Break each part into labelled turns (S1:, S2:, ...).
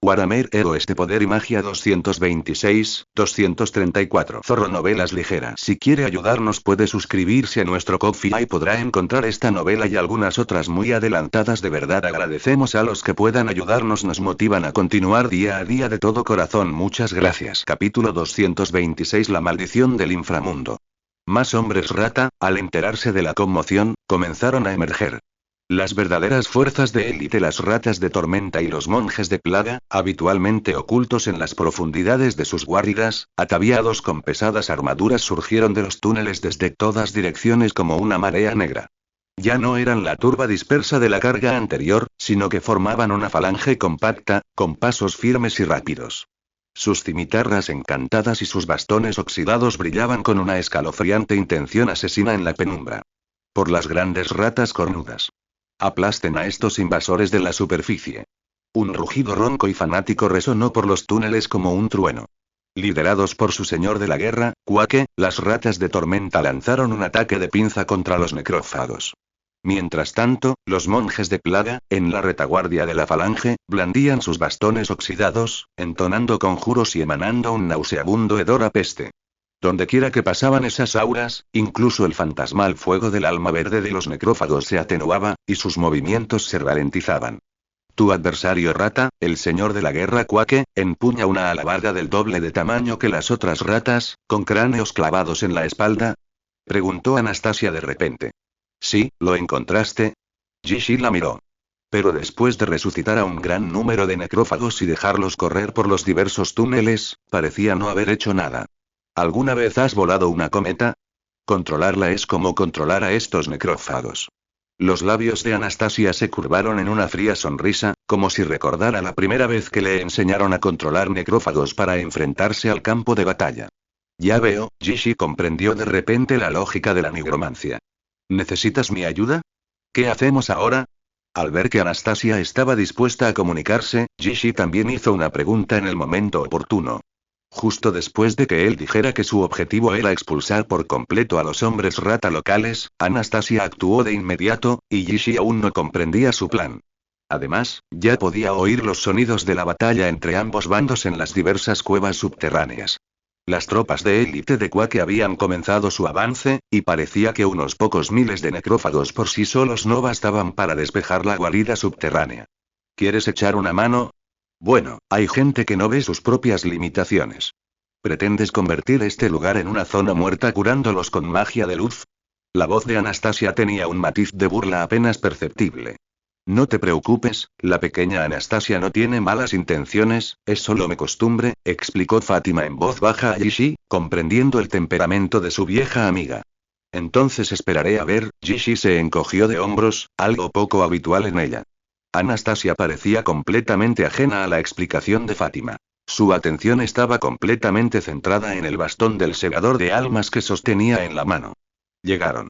S1: Warhammer Heroes de Poder y Magia 226-234. Zorro Novelas Ligeras. Si quiere ayudarnos puede suscribirse a nuestro Ko-fi y podrá encontrar esta novela y algunas otras muy adelantadas. De verdad agradecemos a los que puedan ayudarnos, nos motivan a continuar día a día de todo corazón. Muchas gracias. Capítulo 226. La maldición del inframundo. Más hombres rata, al enterarse de la conmoción, comenzaron a emerger. Las verdaderas fuerzas de élite, las ratas de tormenta y los monjes de plaga, habitualmente ocultos en las profundidades de sus guaridas, ataviados con pesadas armaduras, surgieron de los túneles desde todas direcciones como una marea negra. Ya no eran la turba dispersa de la carga anterior, sino que formaban una falange compacta, con pasos firmes y rápidos. Sus cimitarras encantadas y sus bastones oxidados brillaban con una escalofriante intención asesina en la penumbra. Por las grandes ratas cornudas. Aplasten a estos invasores de la superficie. Un rugido ronco y fanático resonó por los túneles como un trueno. Liderados por su señor de la guerra, Quake, las ratas de tormenta lanzaron un ataque de pinza contra los necrófagos. Mientras tanto, los monjes de plaga, en la retaguardia de la falange, blandían sus bastones oxidados, entonando conjuros y emanando un nauseabundo hedor a peste. Dondequiera que pasaban esas auras, incluso el fantasmal fuego del alma verde de los necrófagos se atenuaba, y sus movimientos se ralentizaban. Tu adversario rata, el señor de la guerra Quake, empuña una alabarda del doble de tamaño que las otras ratas, con cráneos clavados en la espalda. Preguntó Anastasia de repente. Sí, ¿lo encontraste? Jishi la miró. Pero después de resucitar a un gran número de necrófagos y dejarlos correr por los diversos túneles, parecía no haber hecho nada. ¿Alguna vez has volado una cometa? Controlarla es como controlar a estos necrófagos. Los labios de Anastasia se curvaron en una fría sonrisa, como si recordara la primera vez que le enseñaron a controlar necrófagos para enfrentarse al campo de batalla. Ya veo, Jishi comprendió de repente la lógica de la nigromancia. ¿Necesitas mi ayuda? ¿Qué hacemos ahora? Al ver que Anastasia estaba dispuesta a comunicarse, Jishi también hizo una pregunta en el momento oportuno. Justo después de que él dijera que su objetivo era expulsar por completo a los hombres rata locales, Anastasia actuó de inmediato, y Jishi aún no comprendía su plan. Además, ya podía oír los sonidos de la batalla entre ambos bandos en las diversas cuevas subterráneas. Las tropas de élite de Quake habían comenzado su avance, y parecía que unos pocos miles de necrófagos por sí solos no bastaban para despejar la guarida subterránea. ¿Quieres echar una mano? Bueno, hay gente que no ve sus propias limitaciones. ¿Pretendes convertir este lugar en una zona muerta curándolos con magia de luz? La voz de Anastasia tenía un matiz de burla apenas perceptible. No te preocupes, la pequeña Anastasia no tiene malas intenciones, es solo mi costumbre, explicó Fátima en voz baja a Jishi, comprendiendo el temperamento de su vieja amiga. Entonces esperaré a ver. Jishi se encogió de hombros, algo poco habitual en ella. Anastasia parecía completamente ajena a la explicación de Fátima. Su atención estaba completamente centrada en el bastón del segador de almas que sostenía en la mano. Llegaron.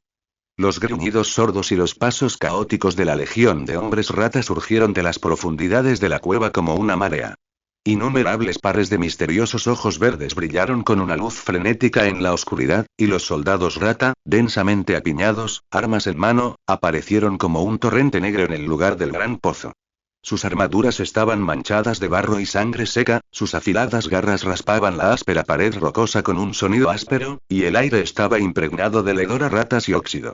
S1: Los gruñidos sordos y los pasos caóticos de la legión de hombres rata surgieron de las profundidades de la cueva como una marea. Innumerables pares de misteriosos ojos verdes brillaron con una luz frenética en la oscuridad, y los soldados rata, densamente apiñados, armas en mano, aparecieron como un torrente negro en el lugar del gran pozo. Sus armaduras estaban manchadas de barro y sangre seca, sus afiladas garras raspaban la áspera pared rocosa con un sonido áspero, y el aire estaba impregnado de hedor a ratas y óxido.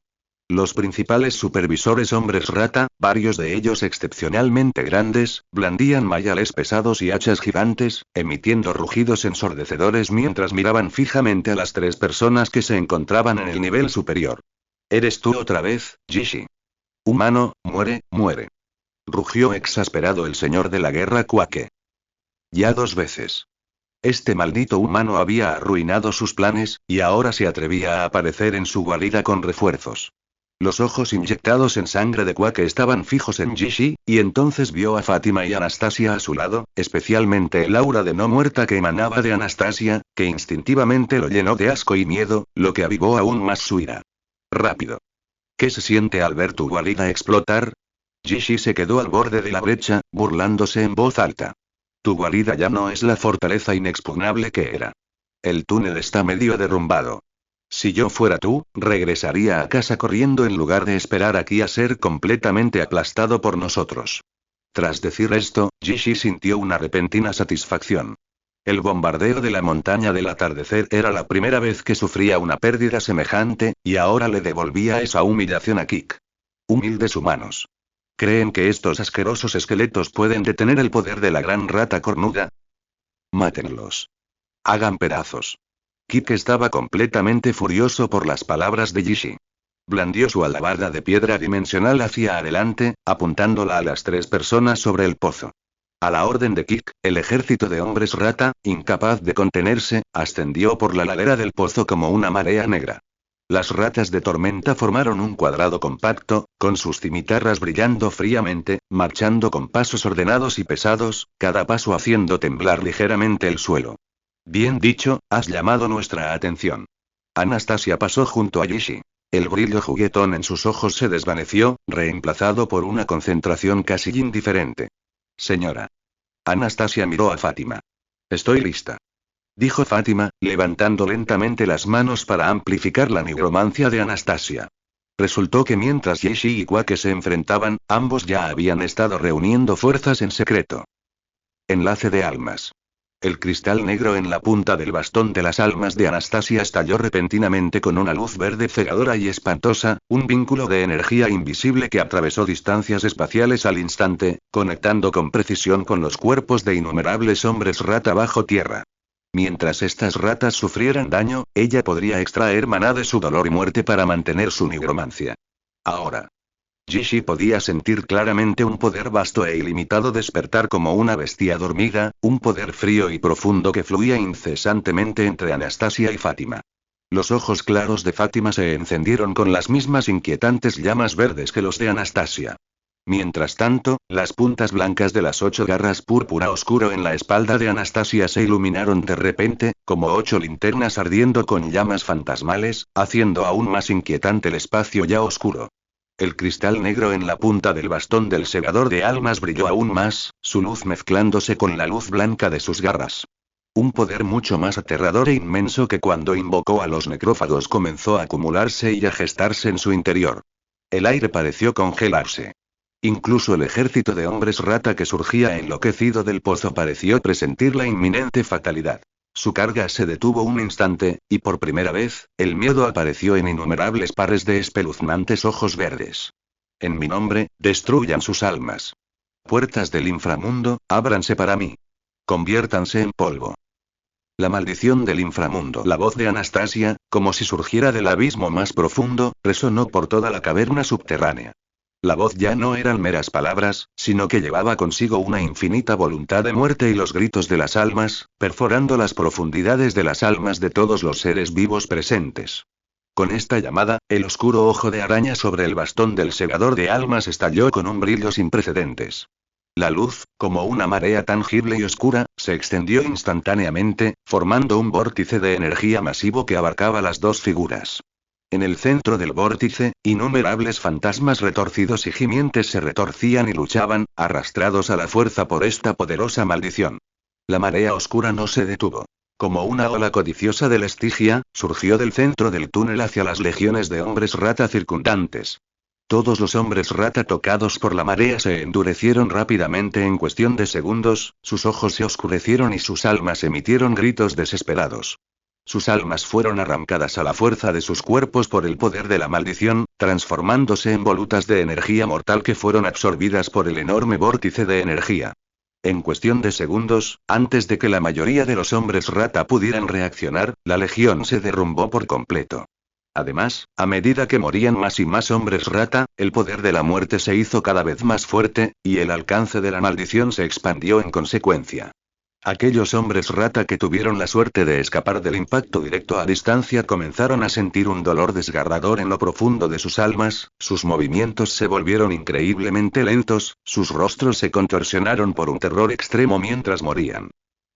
S1: Los principales supervisores hombres rata, varios de ellos excepcionalmente grandes, blandían mayales pesados y hachas gigantes, emitiendo rugidos ensordecedores mientras miraban fijamente a las tres personas que se encontraban en el nivel superior. ¿Eres tú otra vez, Jishi? Humano, muere, muere. Rugió exasperado el señor de la guerra Quake. Ya 2 veces. Este maldito humano había arruinado sus planes, y ahora se atrevía a aparecer en su guarida con refuerzos. Los ojos inyectados en sangre de Quake estaban fijos en Jishi, y entonces vio a Fátima y Anastasia a su lado, especialmente el aura de no muerta que emanaba de Anastasia, que instintivamente lo llenó de asco y miedo, lo que avivó aún más su ira. Rápido. ¿Qué se siente al ver tu guarida explotar? Jishi se quedó al borde de la brecha, burlándose en voz alta. Tu guarida ya no es la fortaleza inexpugnable que era. El túnel está medio derrumbado. Si yo fuera tú, regresaría a casa corriendo en lugar de esperar aquí a ser completamente aplastado por nosotros. Tras decir esto, Jishi sintió una repentina satisfacción. El bombardeo de la montaña del atardecer era la primera vez que sufría una pérdida semejante, y ahora le devolvía esa humillación a Kik. Humildes humanos. ¿Creen que estos asquerosos esqueletos pueden detener el poder de la gran rata cornuda? Mátenlos. Hagan pedazos. Kik estaba completamente furioso por las palabras de Jishi. Blandió su alabarda de piedra dimensional hacia adelante, apuntándola a las 3 personas sobre el pozo. A la orden de Kik, el ejército de hombres rata, incapaz de contenerse, ascendió por la ladera del pozo como una marea negra. Las ratas de tormenta formaron un cuadrado compacto, con sus cimitarras brillando fríamente, marchando con pasos ordenados y pesados, cada paso haciendo temblar ligeramente el suelo. Bien dicho, has llamado nuestra atención. Anastasia pasó junto a Jishi. El brillo juguetón en sus ojos se desvaneció, reemplazado por una concentración casi indiferente. Señora. Anastasia miró a Fátima. Estoy lista. Dijo Fátima, levantando lentamente las manos para amplificar la nigromancia de Anastasia. Resultó que mientras Jishi y Quake se enfrentaban, ambos ya habían estado reuniendo fuerzas en secreto. Enlace de almas. El cristal negro en la punta del bastón de las almas de Anastasia estalló repentinamente con una luz verde cegadora y espantosa, un vínculo de energía invisible que atravesó distancias espaciales al instante, conectando con precisión con los cuerpos de innumerables hombres rata bajo tierra. Mientras estas ratas sufrieran daño, ella podría extraer maná de su dolor y muerte para mantener su nigromancia. Ahora. Jishi podía sentir claramente un poder vasto e ilimitado despertar como una bestia dormida, un poder frío y profundo que fluía incesantemente entre Anastasia y Fátima. Los ojos claros de Fátima se encendieron con las mismas inquietantes llamas verdes que los de Anastasia. Mientras tanto, las puntas blancas de las 8 garras púrpura oscuro en la espalda de Anastasia se iluminaron de repente, como 8 linternas ardiendo con llamas fantasmales, haciendo aún más inquietante el espacio ya oscuro. El cristal negro en la punta del bastón del segador de almas brilló aún más, su luz mezclándose con la luz blanca de sus garras. Un poder mucho más aterrador e inmenso que cuando invocó a los necrófagos comenzó a acumularse y a gestarse en su interior. El aire pareció congelarse. Incluso el ejército de hombres rata que surgía enloquecido del pozo pareció presentir la inminente fatalidad. Su carga se detuvo un instante, y por primera vez, el miedo apareció en innumerables pares de espeluznantes ojos verdes. En mi nombre, destruyan sus almas. Puertas del inframundo, ábranse para mí. Conviértanse en polvo. La maldición del inframundo. La voz de Anastasia, como si surgiera del abismo más profundo, resonó por toda la caverna subterránea. La voz ya no eran meras palabras, sino que llevaba consigo una infinita voluntad de muerte y los gritos de las almas, perforando las profundidades de las almas de todos los seres vivos presentes. Con esta llamada, el oscuro ojo de araña sobre el bastón del segador de almas estalló con un brillo sin precedentes. La luz, como una marea tangible y oscura, se extendió instantáneamente, formando un vórtice de energía masivo que abarcaba las 2 figuras. En el centro del vórtice, innumerables fantasmas retorcidos y gimientes se retorcían y luchaban, arrastrados a la fuerza por esta poderosa maldición. La marea oscura no se detuvo. Como una ola codiciosa del Estigia, surgió del centro del túnel hacia las legiones de hombres rata circundantes. Todos los hombres rata tocados por la marea se endurecieron rápidamente en cuestión de segundos, sus ojos se oscurecieron y sus almas emitieron gritos desesperados. Sus almas fueron arrancadas a la fuerza de sus cuerpos por el poder de la maldición, transformándose en volutas de energía mortal que fueron absorbidas por el enorme vórtice de energía. En cuestión de segundos, antes de que la mayoría de los hombres rata pudieran reaccionar, la legión se derrumbó por completo. Además, a medida que morían más y más hombres rata, el poder de la muerte se hizo cada vez más fuerte, y el alcance de la maldición se expandió en consecuencia. Aquellos hombres rata que tuvieron la suerte de escapar del impacto directo a distancia comenzaron a sentir un dolor desgarrador en lo profundo de sus almas, sus movimientos se volvieron increíblemente lentos, sus rostros se contorsionaron por un terror extremo mientras morían.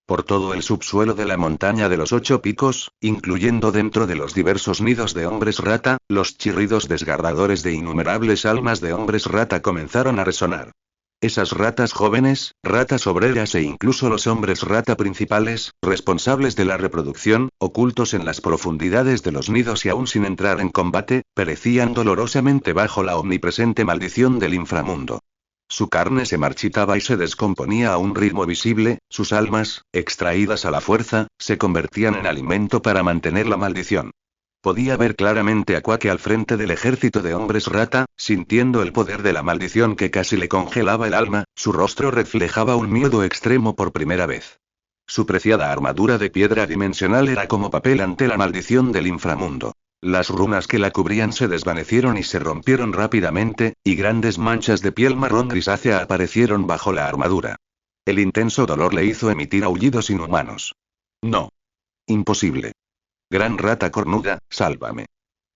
S1: Por todo el subsuelo de la montaña de los 8 picos, incluyendo dentro de los diversos nidos de hombres rata, los chirridos desgarradores de innumerables almas de hombres rata comenzaron a resonar. Esas ratas jóvenes, ratas obreras e incluso los hombres rata principales, responsables de la reproducción, ocultos en las profundidades de los nidos y aún sin entrar en combate, perecían dolorosamente bajo la omnipresente maldición del inframundo. Su carne se marchitaba y se descomponía a un ritmo visible, sus almas, extraídas a la fuerza, se convertían en alimento para mantener la maldición. Podía ver claramente a Quake al frente del ejército de hombres rata, sintiendo el poder de la maldición que casi le congelaba el alma, su rostro reflejaba un miedo extremo por primera vez. Su preciada armadura de piedra dimensional era como papel ante la maldición del inframundo. Las runas que la cubrían se desvanecieron y se rompieron rápidamente, y grandes manchas de piel marrón grisácea aparecieron bajo la armadura. El intenso dolor le hizo emitir aullidos inhumanos. No. Imposible. Gran rata cornuda, sálvame.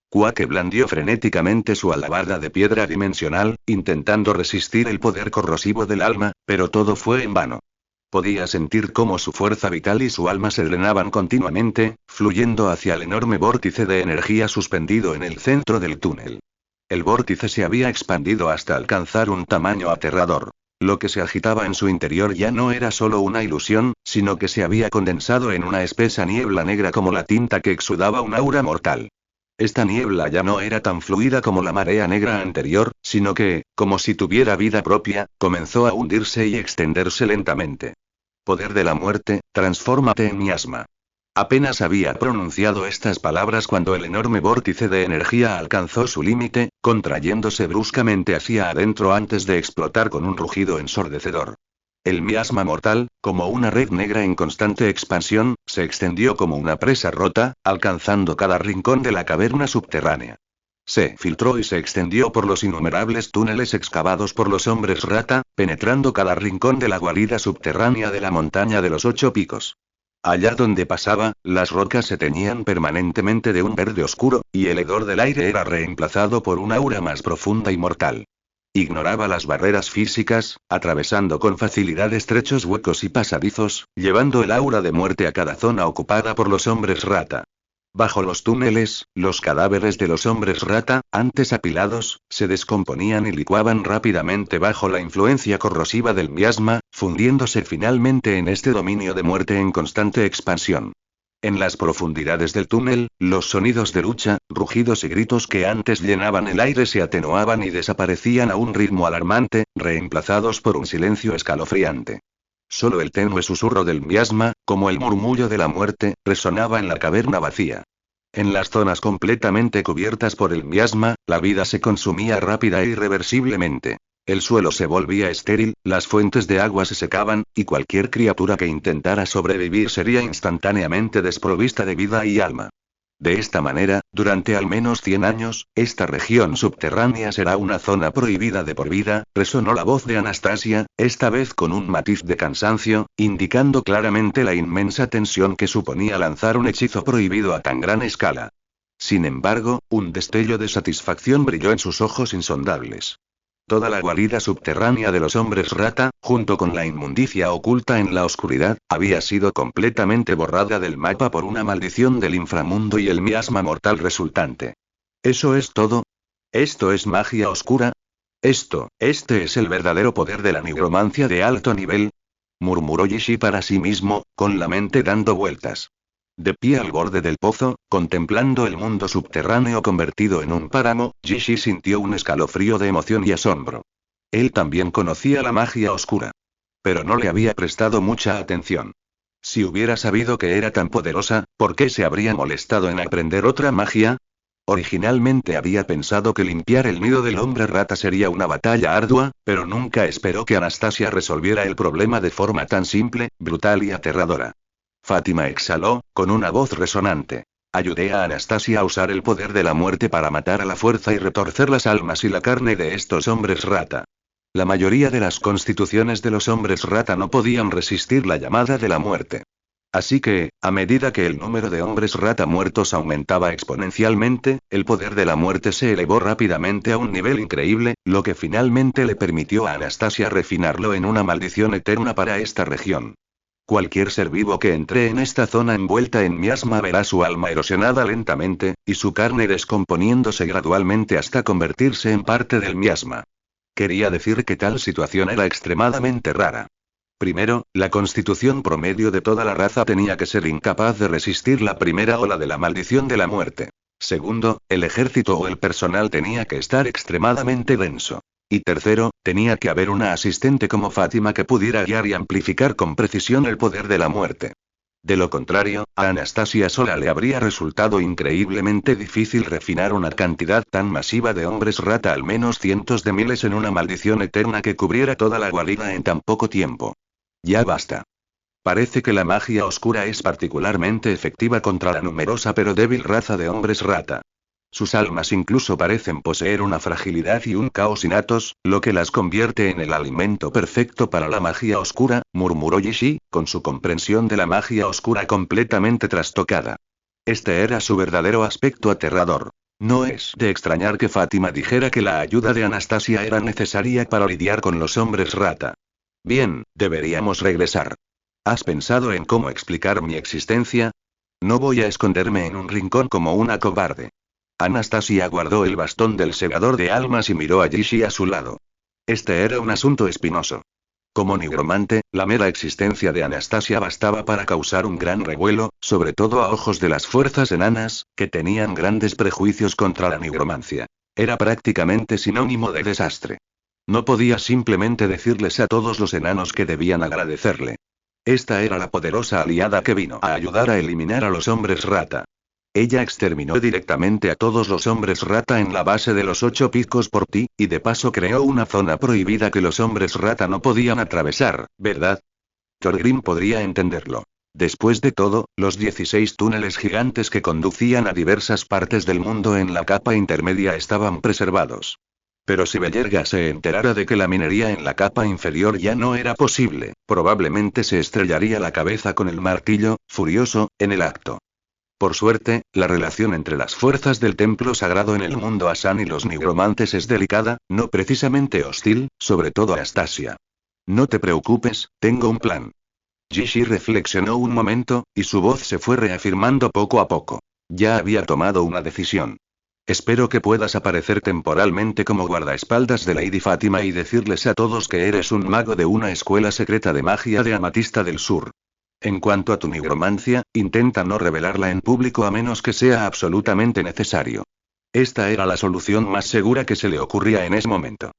S1: Quake blandió frenéticamente su alabarda de piedra dimensional, intentando resistir el poder corrosivo del alma, pero todo fue en vano. Podía sentir cómo su fuerza vital y su alma se drenaban continuamente, fluyendo hacia el enorme vórtice de energía suspendido en el centro del túnel. El vórtice se había expandido hasta alcanzar un tamaño aterrador. Lo que se agitaba en su interior ya no era solo una ilusión, sino que se había condensado en una espesa niebla negra como la tinta que exudaba un aura mortal. Esta niebla ya no era tan fluida como la marea negra anterior, sino que, como si tuviera vida propia, comenzó a hundirse y extenderse lentamente. Poder de la muerte, transfórmate en miasma. Apenas había pronunciado estas palabras cuando el enorme vórtice de energía alcanzó su límite, contrayéndose bruscamente hacia adentro antes de explotar con un rugido ensordecedor. El miasma mortal, como una red negra en constante expansión, se extendió como una presa rota, alcanzando cada rincón de la caverna subterránea. Se filtró y se extendió por los innumerables túneles excavados por los hombres rata, penetrando cada rincón de la guarida subterránea de la montaña de los 8 picos. Allá donde pasaba, las rocas se teñían permanentemente de un verde oscuro, y el hedor del aire era reemplazado por una aura más profunda y mortal. Ignoraba las barreras físicas, atravesando con facilidad estrechos huecos y pasadizos, llevando el aura de muerte a cada zona ocupada por los hombres rata. Bajo los túneles, los cadáveres de los hombres rata, antes apilados, se descomponían y licuaban rápidamente bajo la influencia corrosiva del miasma, fundiéndose finalmente en este dominio de muerte en constante expansión. En las profundidades del túnel, los sonidos de lucha, rugidos y gritos que antes llenaban el aire se atenuaban y desaparecían a un ritmo alarmante, reemplazados por un silencio escalofriante. Solo el tenue susurro del miasma, como el murmullo de la muerte, resonaba en la caverna vacía. En las zonas completamente cubiertas por el miasma, la vida se consumía rápida e irreversiblemente. El suelo se volvía estéril, las fuentes de agua se secaban, y cualquier criatura que intentara sobrevivir sería instantáneamente desprovista de vida y alma. De esta manera, durante al menos 100 años, esta región subterránea será una zona prohibida de por vida, resonó la voz de Anastasia, esta vez con un matiz de cansancio, indicando claramente la inmensa tensión que suponía lanzar un hechizo prohibido a tan gran escala. Sin embargo, un destello de satisfacción brilló en sus ojos insondables. Toda la guarida subterránea de los hombres rata, junto con la inmundicia oculta en la oscuridad, había sido completamente borrada del mapa por una maldición del inframundo y el miasma mortal resultante. ¿Eso es todo? ¿Esto es magia oscura? Este es el verdadero poder de la nigromancia de alto nivel, murmuró Yishi para sí mismo, con la mente dando vueltas. De pie al borde del pozo, contemplando el mundo subterráneo convertido en un páramo, Yishi sintió un escalofrío de emoción y asombro. Él también conocía la magia oscura. Pero no le había prestado mucha atención. Si hubiera sabido que era tan poderosa, ¿por qué se habría molestado en aprender otra magia? Originalmente había pensado que limpiar el nido del hombre rata sería una batalla ardua, pero nunca esperó que Anastasia resolviera el problema de forma tan simple, brutal y aterradora. Fátima exhaló, con una voz resonante. Ayudé a Anastasia a usar el poder de la muerte para matar a la fuerza y retorcer las almas y la carne de estos hombres rata. La mayoría de las constituciones de los hombres rata no podían resistir la llamada de la muerte. Así que, a medida que el número de hombres rata muertos aumentaba exponencialmente, el poder de la muerte se elevó rápidamente a un nivel increíble, lo que finalmente le permitió a Anastasia refinarlo en una maldición eterna para esta región. Cualquier ser vivo que entre en esta zona envuelta en miasma verá su alma erosionada lentamente, y su carne descomponiéndose gradualmente hasta convertirse en parte del miasma. Quería decir que tal situación era extremadamente rara. Primero, la constitución promedio de toda la raza tenía que ser incapaz de resistir la primera ola de la maldición de la muerte. Segundo, el ejército o el personal tenía que estar extremadamente denso. Y tercero, tenía que haber una asistente como Fátima que pudiera guiar y amplificar con precisión el poder de la muerte. De lo contrario, a Anastasia sola le habría resultado increíblemente difícil refinar una cantidad tan masiva de hombres rata, al menos cientos de miles, en una maldición eterna que cubriera toda la guarida en tan poco tiempo. Ya basta. Parece que la magia oscura es particularmente efectiva contra la numerosa pero débil raza de hombres rata. Sus almas incluso parecen poseer una fragilidad y un caos innatos, lo que las convierte en el alimento perfecto para la magia oscura, murmuró Yishi, con su comprensión de la magia oscura completamente trastocada. Este era su verdadero aspecto aterrador. No es de extrañar que Fátima dijera que la ayuda de Anastasia era necesaria para lidiar con los hombres rata. Bien, deberíamos regresar. ¿Has pensado en cómo explicar mi existencia? No voy a esconderme en un rincón como una cobarde. Anastasia guardó el bastón del segador de almas y miró a Yishi a su lado. Este era un asunto espinoso. Como nigromante, la mera existencia de Anastasia bastaba para causar un gran revuelo, sobre todo a ojos de las fuerzas enanas, que tenían grandes prejuicios contra la nigromancia. Era prácticamente sinónimo de desastre. No podía simplemente decirles a todos los enanos que debían agradecerle. Esta era la poderosa aliada que vino a ayudar a eliminar a los hombres rata. Ella exterminó directamente a todos los hombres rata en la base de los 8 picos por ti, y de paso creó una zona prohibida que los hombres rata no podían atravesar, ¿verdad? Thorgrim podría entenderlo. Después de todo, los 16 túneles gigantes que conducían a diversas partes del mundo en la capa intermedia estaban preservados. Pero si Bellerga se enterara de que la minería en la capa inferior ya no era posible, probablemente se estrellaría la cabeza con el martillo, furioso, en el acto. Por suerte, la relación entre las fuerzas del templo sagrado en el mundo Asan y los nigromantes es delicada, no precisamente hostil, sobre todo Anastasia. No te preocupes, tengo un plan. Yishi reflexionó un momento, y su voz se fue reafirmando poco a poco. Ya había tomado una decisión. Espero que puedas aparecer temporalmente como guardaespaldas de Lady Fátima y decirles a todos que eres un mago de una escuela secreta de magia de Amatista del Sur. En cuanto a tu nigromancia, intenta no revelarla en público a menos que sea absolutamente necesario. Esta era la solución más segura que se le ocurría en ese momento.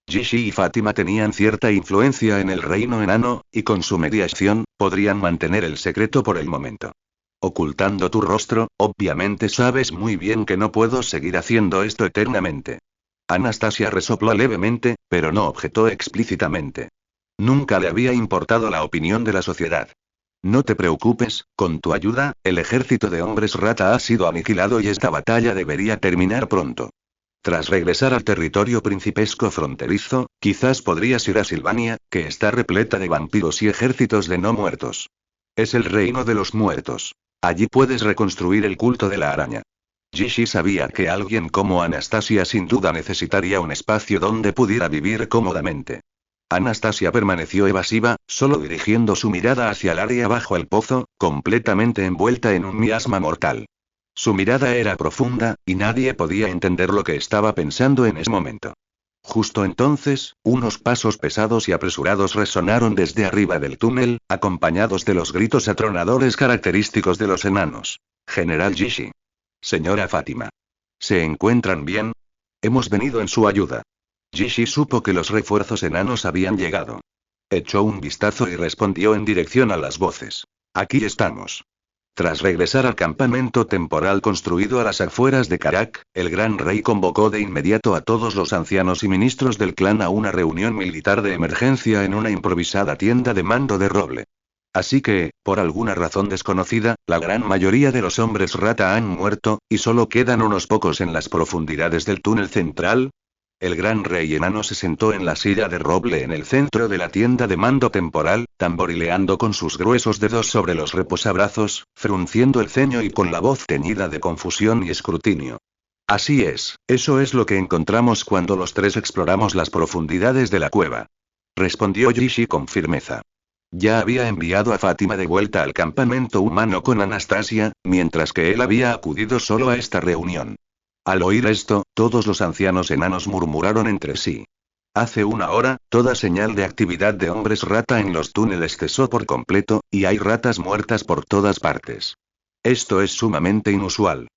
S1: Yishi y Fátima tenían cierta influencia en el reino enano, y con su mediación, podrían mantener el secreto por el momento. Ocultando tu rostro, obviamente sabes muy bien que no puedo seguir haciendo esto eternamente. Anastasia resopló levemente, pero no objetó explícitamente. Nunca le había importado la opinión de la sociedad. No te preocupes, con tu ayuda, el ejército de hombres rata ha sido aniquilado y esta batalla debería terminar pronto. Tras regresar al territorio principesco fronterizo, quizás podrías ir a Silvania, que está repleta de vampiros y ejércitos de no muertos. Es el reino de los muertos. Allí puedes reconstruir el culto de la araña. Yishi sabía que alguien como Anastasia sin duda necesitaría un espacio donde pudiera vivir cómodamente. Anastasia permaneció evasiva, solo dirigiendo su mirada hacia el área bajo el pozo, completamente envuelta en un miasma mortal. Su mirada era profunda, y nadie podía entender lo que estaba pensando en ese momento. Justo entonces, unos pasos pesados y apresurados resonaron desde arriba del túnel, acompañados de los gritos atronadores característicos de los enanos. General Yishi. Señora Fátima. ¿Se encuentran bien? Hemos venido en su ayuda. Yishi supo que los refuerzos enanos habían llegado. Echó un vistazo y respondió en dirección a las voces. Aquí estamos. Tras regresar al campamento temporal construido a las afueras de Karak, el gran rey convocó de inmediato a todos los ancianos y ministros del clan a una reunión militar de emergencia en una improvisada tienda de mando de roble. Así que, por alguna razón desconocida, la gran mayoría de los hombres rata han muerto, y solo quedan unos pocos en las profundidades del túnel central. El gran rey enano se sentó en la silla de roble en el centro de la tienda de mando temporal, tamborileando con sus gruesos dedos sobre los reposabrazos, frunciendo el ceño y con la voz teñida de confusión y escrutinio. Así es, eso es lo que encontramos cuando los tres exploramos las profundidades de la cueva. Respondió Yishi con firmeza. Ya había enviado a Fátima de vuelta al campamento humano con Anastasia, mientras que él había acudido solo a esta reunión. Al oír esto, todos los ancianos enanos murmuraron entre sí. Hace una hora, toda señal de actividad de hombres rata en los túneles cesó por completo, y hay ratas muertas por todas partes. Esto es sumamente inusual.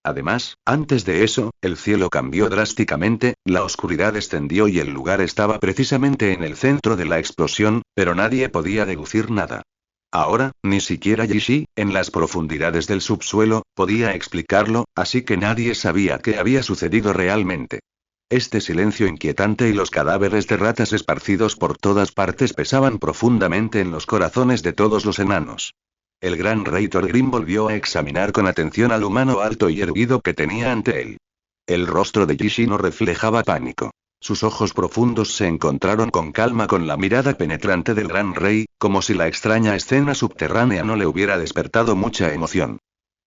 S1: Además, antes de eso, el cielo cambió drásticamente, la oscuridad descendió y el lugar estaba precisamente en el centro de la explosión, pero nadie podía deducir nada. Ahora, ni siquiera Yishi, en las profundidades del subsuelo, podía explicarlo, así que nadie sabía qué había sucedido realmente. Este silencio inquietante y los cadáveres de ratas esparcidos por todas partes pesaban profundamente en los corazones de todos los enanos. El gran rey Thorgrim volvió a examinar con atención al humano alto y erguido que tenía ante él. El rostro de Yishi no reflejaba pánico. Sus ojos profundos se encontraron con calma con la mirada penetrante del gran rey, como si la extraña escena subterránea no le hubiera despertado mucha emoción.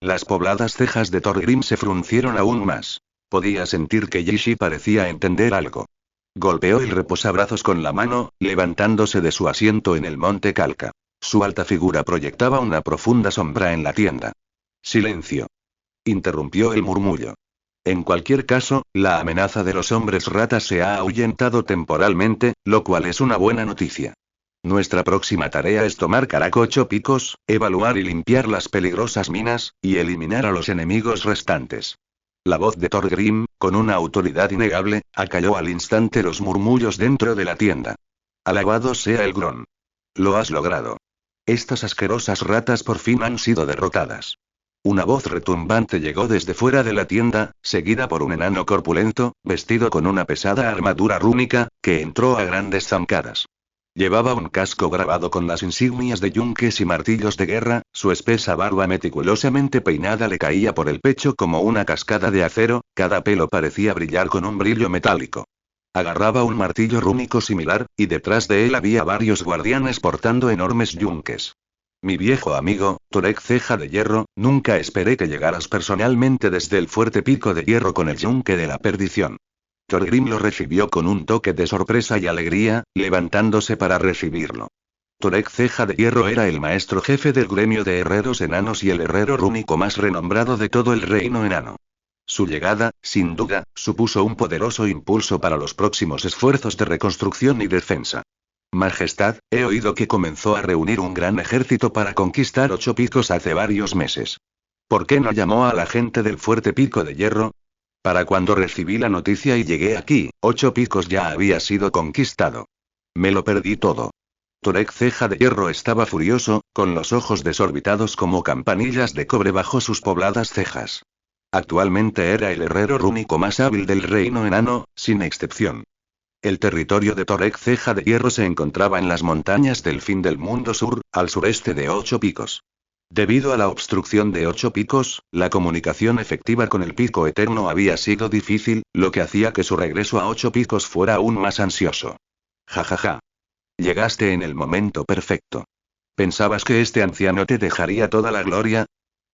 S1: Las pobladas cejas de Thorgrim se fruncieron aún más. Podía sentir que Yishi parecía entender algo. Golpeó el reposabrazos con la mano, levantándose de su asiento en el monte Calca. Su alta figura proyectaba una profunda sombra en la tienda. Silencio. Interrumpió el murmullo. En cualquier caso, la amenaza de los hombres ratas se ha ahuyentado temporalmente, lo cual es una buena noticia. Nuestra próxima tarea es tomar Caracocho Picos, evaluar y limpiar las peligrosas minas, y eliminar a los enemigos restantes. La voz de Thorgrim, con una autoridad innegable, acalló al instante los murmullos dentro de la tienda. Alabado sea el Grón. Lo has logrado. Estas asquerosas ratas por fin han sido derrotadas. Una voz retumbante llegó desde fuera de la tienda, seguida por un enano corpulento, vestido con una pesada armadura rúnica, que entró a grandes zancadas. Llevaba un casco grabado con las insignias de yunques y martillos de guerra, su espesa barba meticulosamente peinada le caía por el pecho como una cascada de acero, cada pelo parecía brillar con un brillo metálico. Agarraba un martillo rúnico similar, y detrás de él había varios guardianes portando enormes yunques. Mi viejo amigo, Torek Ceja de Hierro, nunca esperé que llegaras personalmente desde el fuerte pico de hierro con el yunque de la perdición. Thorgrim lo recibió con un toque de sorpresa y alegría, levantándose para recibirlo. Torek Ceja de Hierro era el maestro jefe del gremio de herreros enanos y el herrero rúnico más renombrado de todo el reino enano. Su llegada, sin duda, supuso un poderoso impulso para los próximos esfuerzos de reconstrucción y defensa. Majestad, he oído que comenzó a reunir un gran ejército para conquistar 8 picos hace varios meses. ¿Por qué no llamó a la gente del fuerte pico de hierro? Para cuando recibí la noticia y llegué aquí, 8 picos ya había sido conquistado. Me lo perdí todo. Torek Ceja de Hierro estaba furioso, con los ojos desorbitados como campanillas de cobre bajo sus pobladas cejas. Actualmente era el herrero rúnico más hábil del reino enano, sin excepción. El territorio de Torek Ceja de Hierro se encontraba en las montañas del fin del mundo sur, al sureste de 8 picos. Debido a la obstrucción de 8 picos, la comunicación efectiva con el pico eterno había sido difícil, lo que hacía que su regreso a 8 picos fuera aún más ansioso. Jajaja. Llegaste en el momento perfecto. ¿Pensabas que este anciano te dejaría toda la gloria?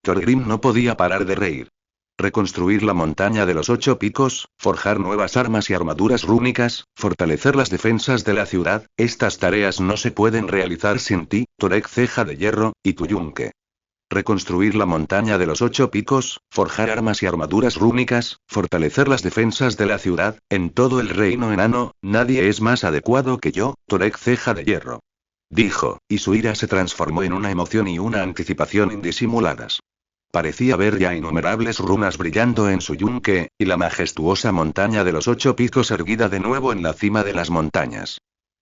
S1: Thorgrim no podía parar de reír. Reconstruir la montaña de los 8 picos, forjar nuevas armas y armaduras rúnicas, fortalecer las defensas de la ciudad, estas tareas no se pueden realizar sin ti, Torek Ceja de Hierro, y tu yunque. Reconstruir la montaña de los 8 picos, forjar armas y armaduras rúnicas, fortalecer las defensas de la ciudad, en todo el reino enano, nadie es más adecuado que yo, Torek Ceja de Hierro. Dijo, y su ira se transformó en una emoción y una anticipación indisimuladas. Parecía ver ya innumerables runas brillando en su yunque, y la majestuosa montaña de los 8 picos erguida de nuevo en la cima de las montañas.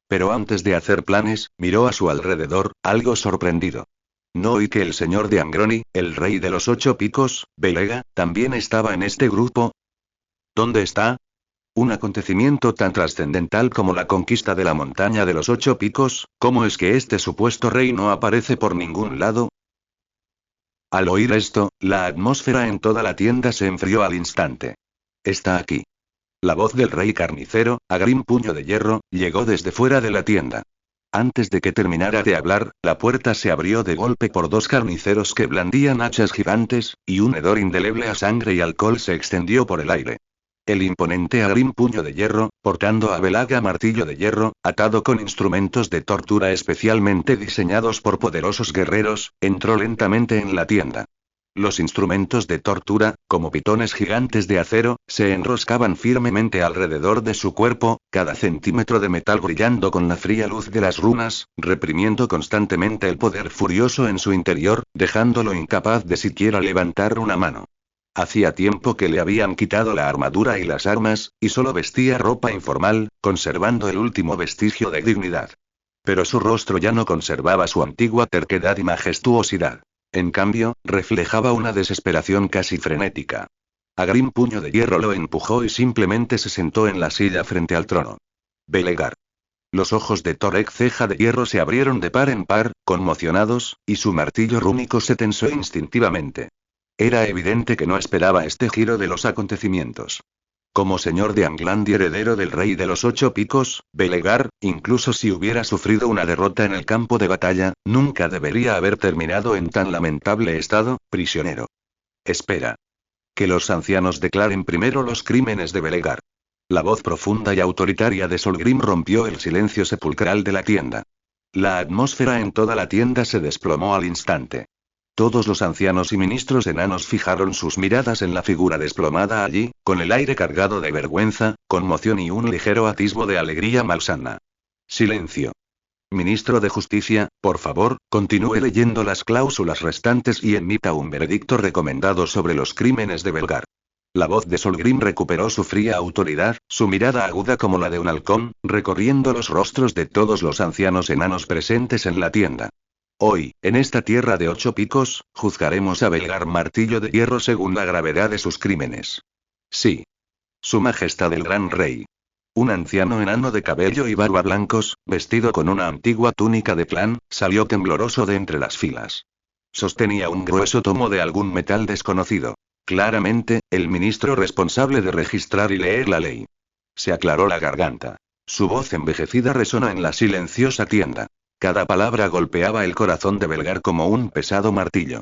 S1: Pero antes de hacer planes, miró a su alrededor, algo sorprendido. No oí que el señor de Angroni, el rey de los 8 picos, Belega, también estaba en este grupo. ¿Dónde está? Un acontecimiento tan trascendental como la conquista de la montaña de los 8 picos, ¿cómo es que este supuesto rey no aparece por ningún lado? Al oír esto, la atmósfera en toda la tienda se enfrió al instante. Está aquí. La voz del rey carnicero, Agrim Puño de Hierro, llegó desde fuera de la tienda. Antes de que terminara de hablar, la puerta se abrió de golpe por 2 carniceros que blandían hachas gigantes, y un hedor indeleble a sangre y alcohol se extendió por el aire. El imponente Agrim Puño de Hierro, portando a Belaga Martillo de Hierro, atado con instrumentos de tortura especialmente diseñados por poderosos guerreros, entró lentamente en la tienda. Los instrumentos de tortura, como pitones gigantes de acero, se enroscaban firmemente alrededor de su cuerpo, cada centímetro de metal brillando con la fría luz de las runas, reprimiendo constantemente el poder furioso en su interior, dejándolo incapaz de siquiera levantar una mano. Hacía tiempo que le habían quitado la armadura y las armas, y solo vestía ropa informal, conservando el último vestigio de dignidad. Pero su rostro ya no conservaba su antigua terquedad y majestuosidad. En cambio, reflejaba una desesperación casi frenética. Agrim Puño de Hierro lo empujó y simplemente se sentó en la silla frente al trono. Belegar. Los ojos de Torek Ceja de Hierro se abrieron de par en par, conmocionados, y su martillo rúnico se tensó instintivamente. Era evidente que no esperaba este giro de los acontecimientos. Como señor de Angland y heredero del rey de los 8 picos, Belegar, incluso si hubiera sufrido una derrota en el campo de batalla, nunca debería haber terminado en tan lamentable estado, prisionero. Espera. Que los ancianos declaren primero los crímenes de Belegar. La voz profunda y autoritaria de Solgrim rompió el silencio sepulcral de la tienda. La atmósfera en toda la tienda se desplomó al instante. Todos los ancianos y ministros enanos fijaron sus miradas en la figura desplomada allí, con el aire cargado de vergüenza, conmoción y un ligero atisbo de alegría malsana. Silencio. Ministro de Justicia, por favor, continúe leyendo las cláusulas restantes y emita un veredicto recomendado sobre los crímenes de Belegar. La voz de Solgrim recuperó su fría autoridad, su mirada aguda como la de un halcón, recorriendo los rostros de todos los ancianos enanos presentes en la tienda. Hoy, en esta tierra de 8 picos, juzgaremos a Belegar Martillo de Hierro según la gravedad de sus crímenes. Sí. Su Majestad el Gran Rey. Un anciano enano de cabello y barba blancos, vestido con una antigua túnica de clan, salió tembloroso de entre las filas. Sostenía un grueso tomo de algún metal desconocido. Claramente, el ministro responsable de registrar y leer la ley. Se aclaró la garganta. Su voz envejecida resonó en la silenciosa tienda. Cada palabra golpeaba el corazón de Belegar como un pesado martillo.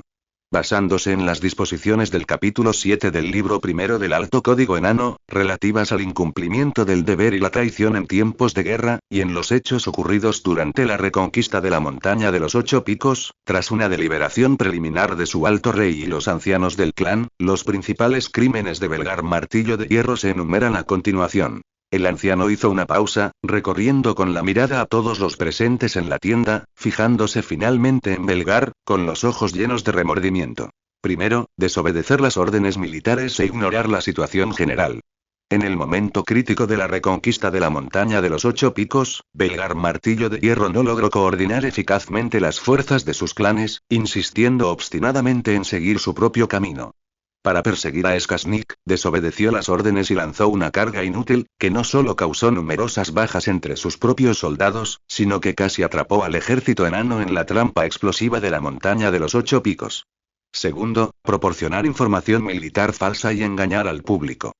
S1: Basándose en las disposiciones del capítulo 7 del libro primero del Alto Código Enano, relativas al incumplimiento del deber y la traición en tiempos de guerra, y en los hechos ocurridos durante la reconquista de la montaña de los 8 picos, tras una deliberación preliminar de su alto rey y los ancianos del clan, los principales crímenes de Belegar Martillo de Hierro se enumeran a continuación. El anciano hizo una pausa, recorriendo con la mirada a todos los presentes en la tienda, fijándose finalmente en Belegar, con los ojos llenos de remordimiento. Primero, desobedecer las órdenes militares e ignorar la situación general. En el momento crítico de la reconquista de la montaña de los 8 picos, Belegar Martillo de Hierro no logró coordinar eficazmente las fuerzas de sus clanes, insistiendo obstinadamente en seguir su propio camino. Para perseguir a Skasnik, desobedeció las órdenes y lanzó una carga inútil, que no solo causó numerosas bajas entre sus propios soldados, sino que casi atrapó al ejército enano en la trampa explosiva de la montaña de los 8 picos. Segundo, proporcionar información militar falsa y engañar al público.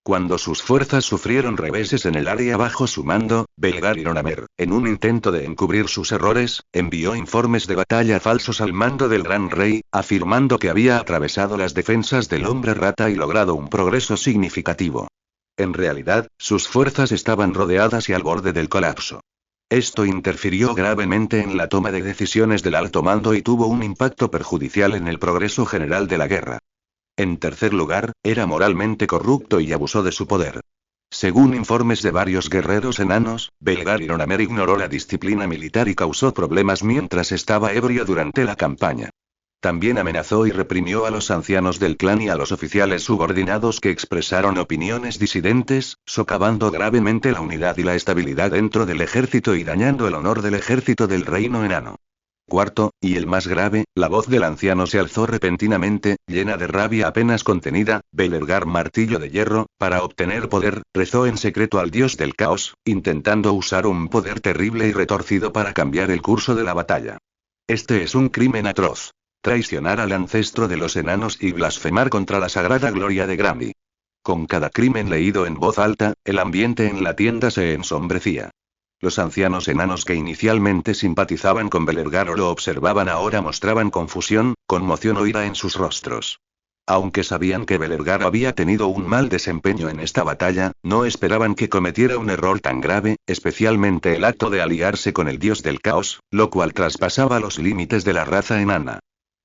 S1: Cuando sus fuerzas sufrieron reveses en el área bajo su mando, Belegar Ironamer, en un intento de encubrir sus errores, envió informes de batalla falsos al mando del Gran Rey, afirmando que había atravesado las defensas del Hombre Rata y logrado un progreso significativo. En realidad, sus fuerzas estaban rodeadas y al borde del colapso. Esto interfirió gravemente en la toma de decisiones del alto mando y tuvo un impacto perjudicial en el progreso general de la guerra. En tercer lugar, era moralmente corrupto y abusó de su poder. Según informes de varios guerreros enanos, Belegar Ironamer ignoró la disciplina militar y causó problemas mientras estaba ebrio durante la campaña. También amenazó y reprimió a los ancianos del clan y a los oficiales subordinados que expresaron opiniones disidentes, socavando gravemente la unidad y la estabilidad dentro del ejército y dañando el honor del ejército del reino enano. Cuarto, y el más grave, la voz del anciano se alzó repentinamente, llena de rabia apenas contenida. Belegar Martillo de Hierro, para obtener poder, rezó en secreto al dios del caos, intentando usar un poder terrible y retorcido para cambiar el curso de la batalla. Este es un crimen atroz. Traicionar al ancestro de los enanos y blasfemar contra la sagrada gloria de Granby. Con cada crimen leído en voz alta, el ambiente en la tienda se ensombrecía. Los ancianos enanos que inicialmente simpatizaban con Belegar o lo observaban ahora mostraban confusión, conmoción o ira en sus rostros. Aunque sabían que Belegar había tenido un mal desempeño en esta batalla, no esperaban que cometiera un error tan grave, especialmente el acto de aliarse con el dios del caos, lo cual traspasaba los límites de la raza enana.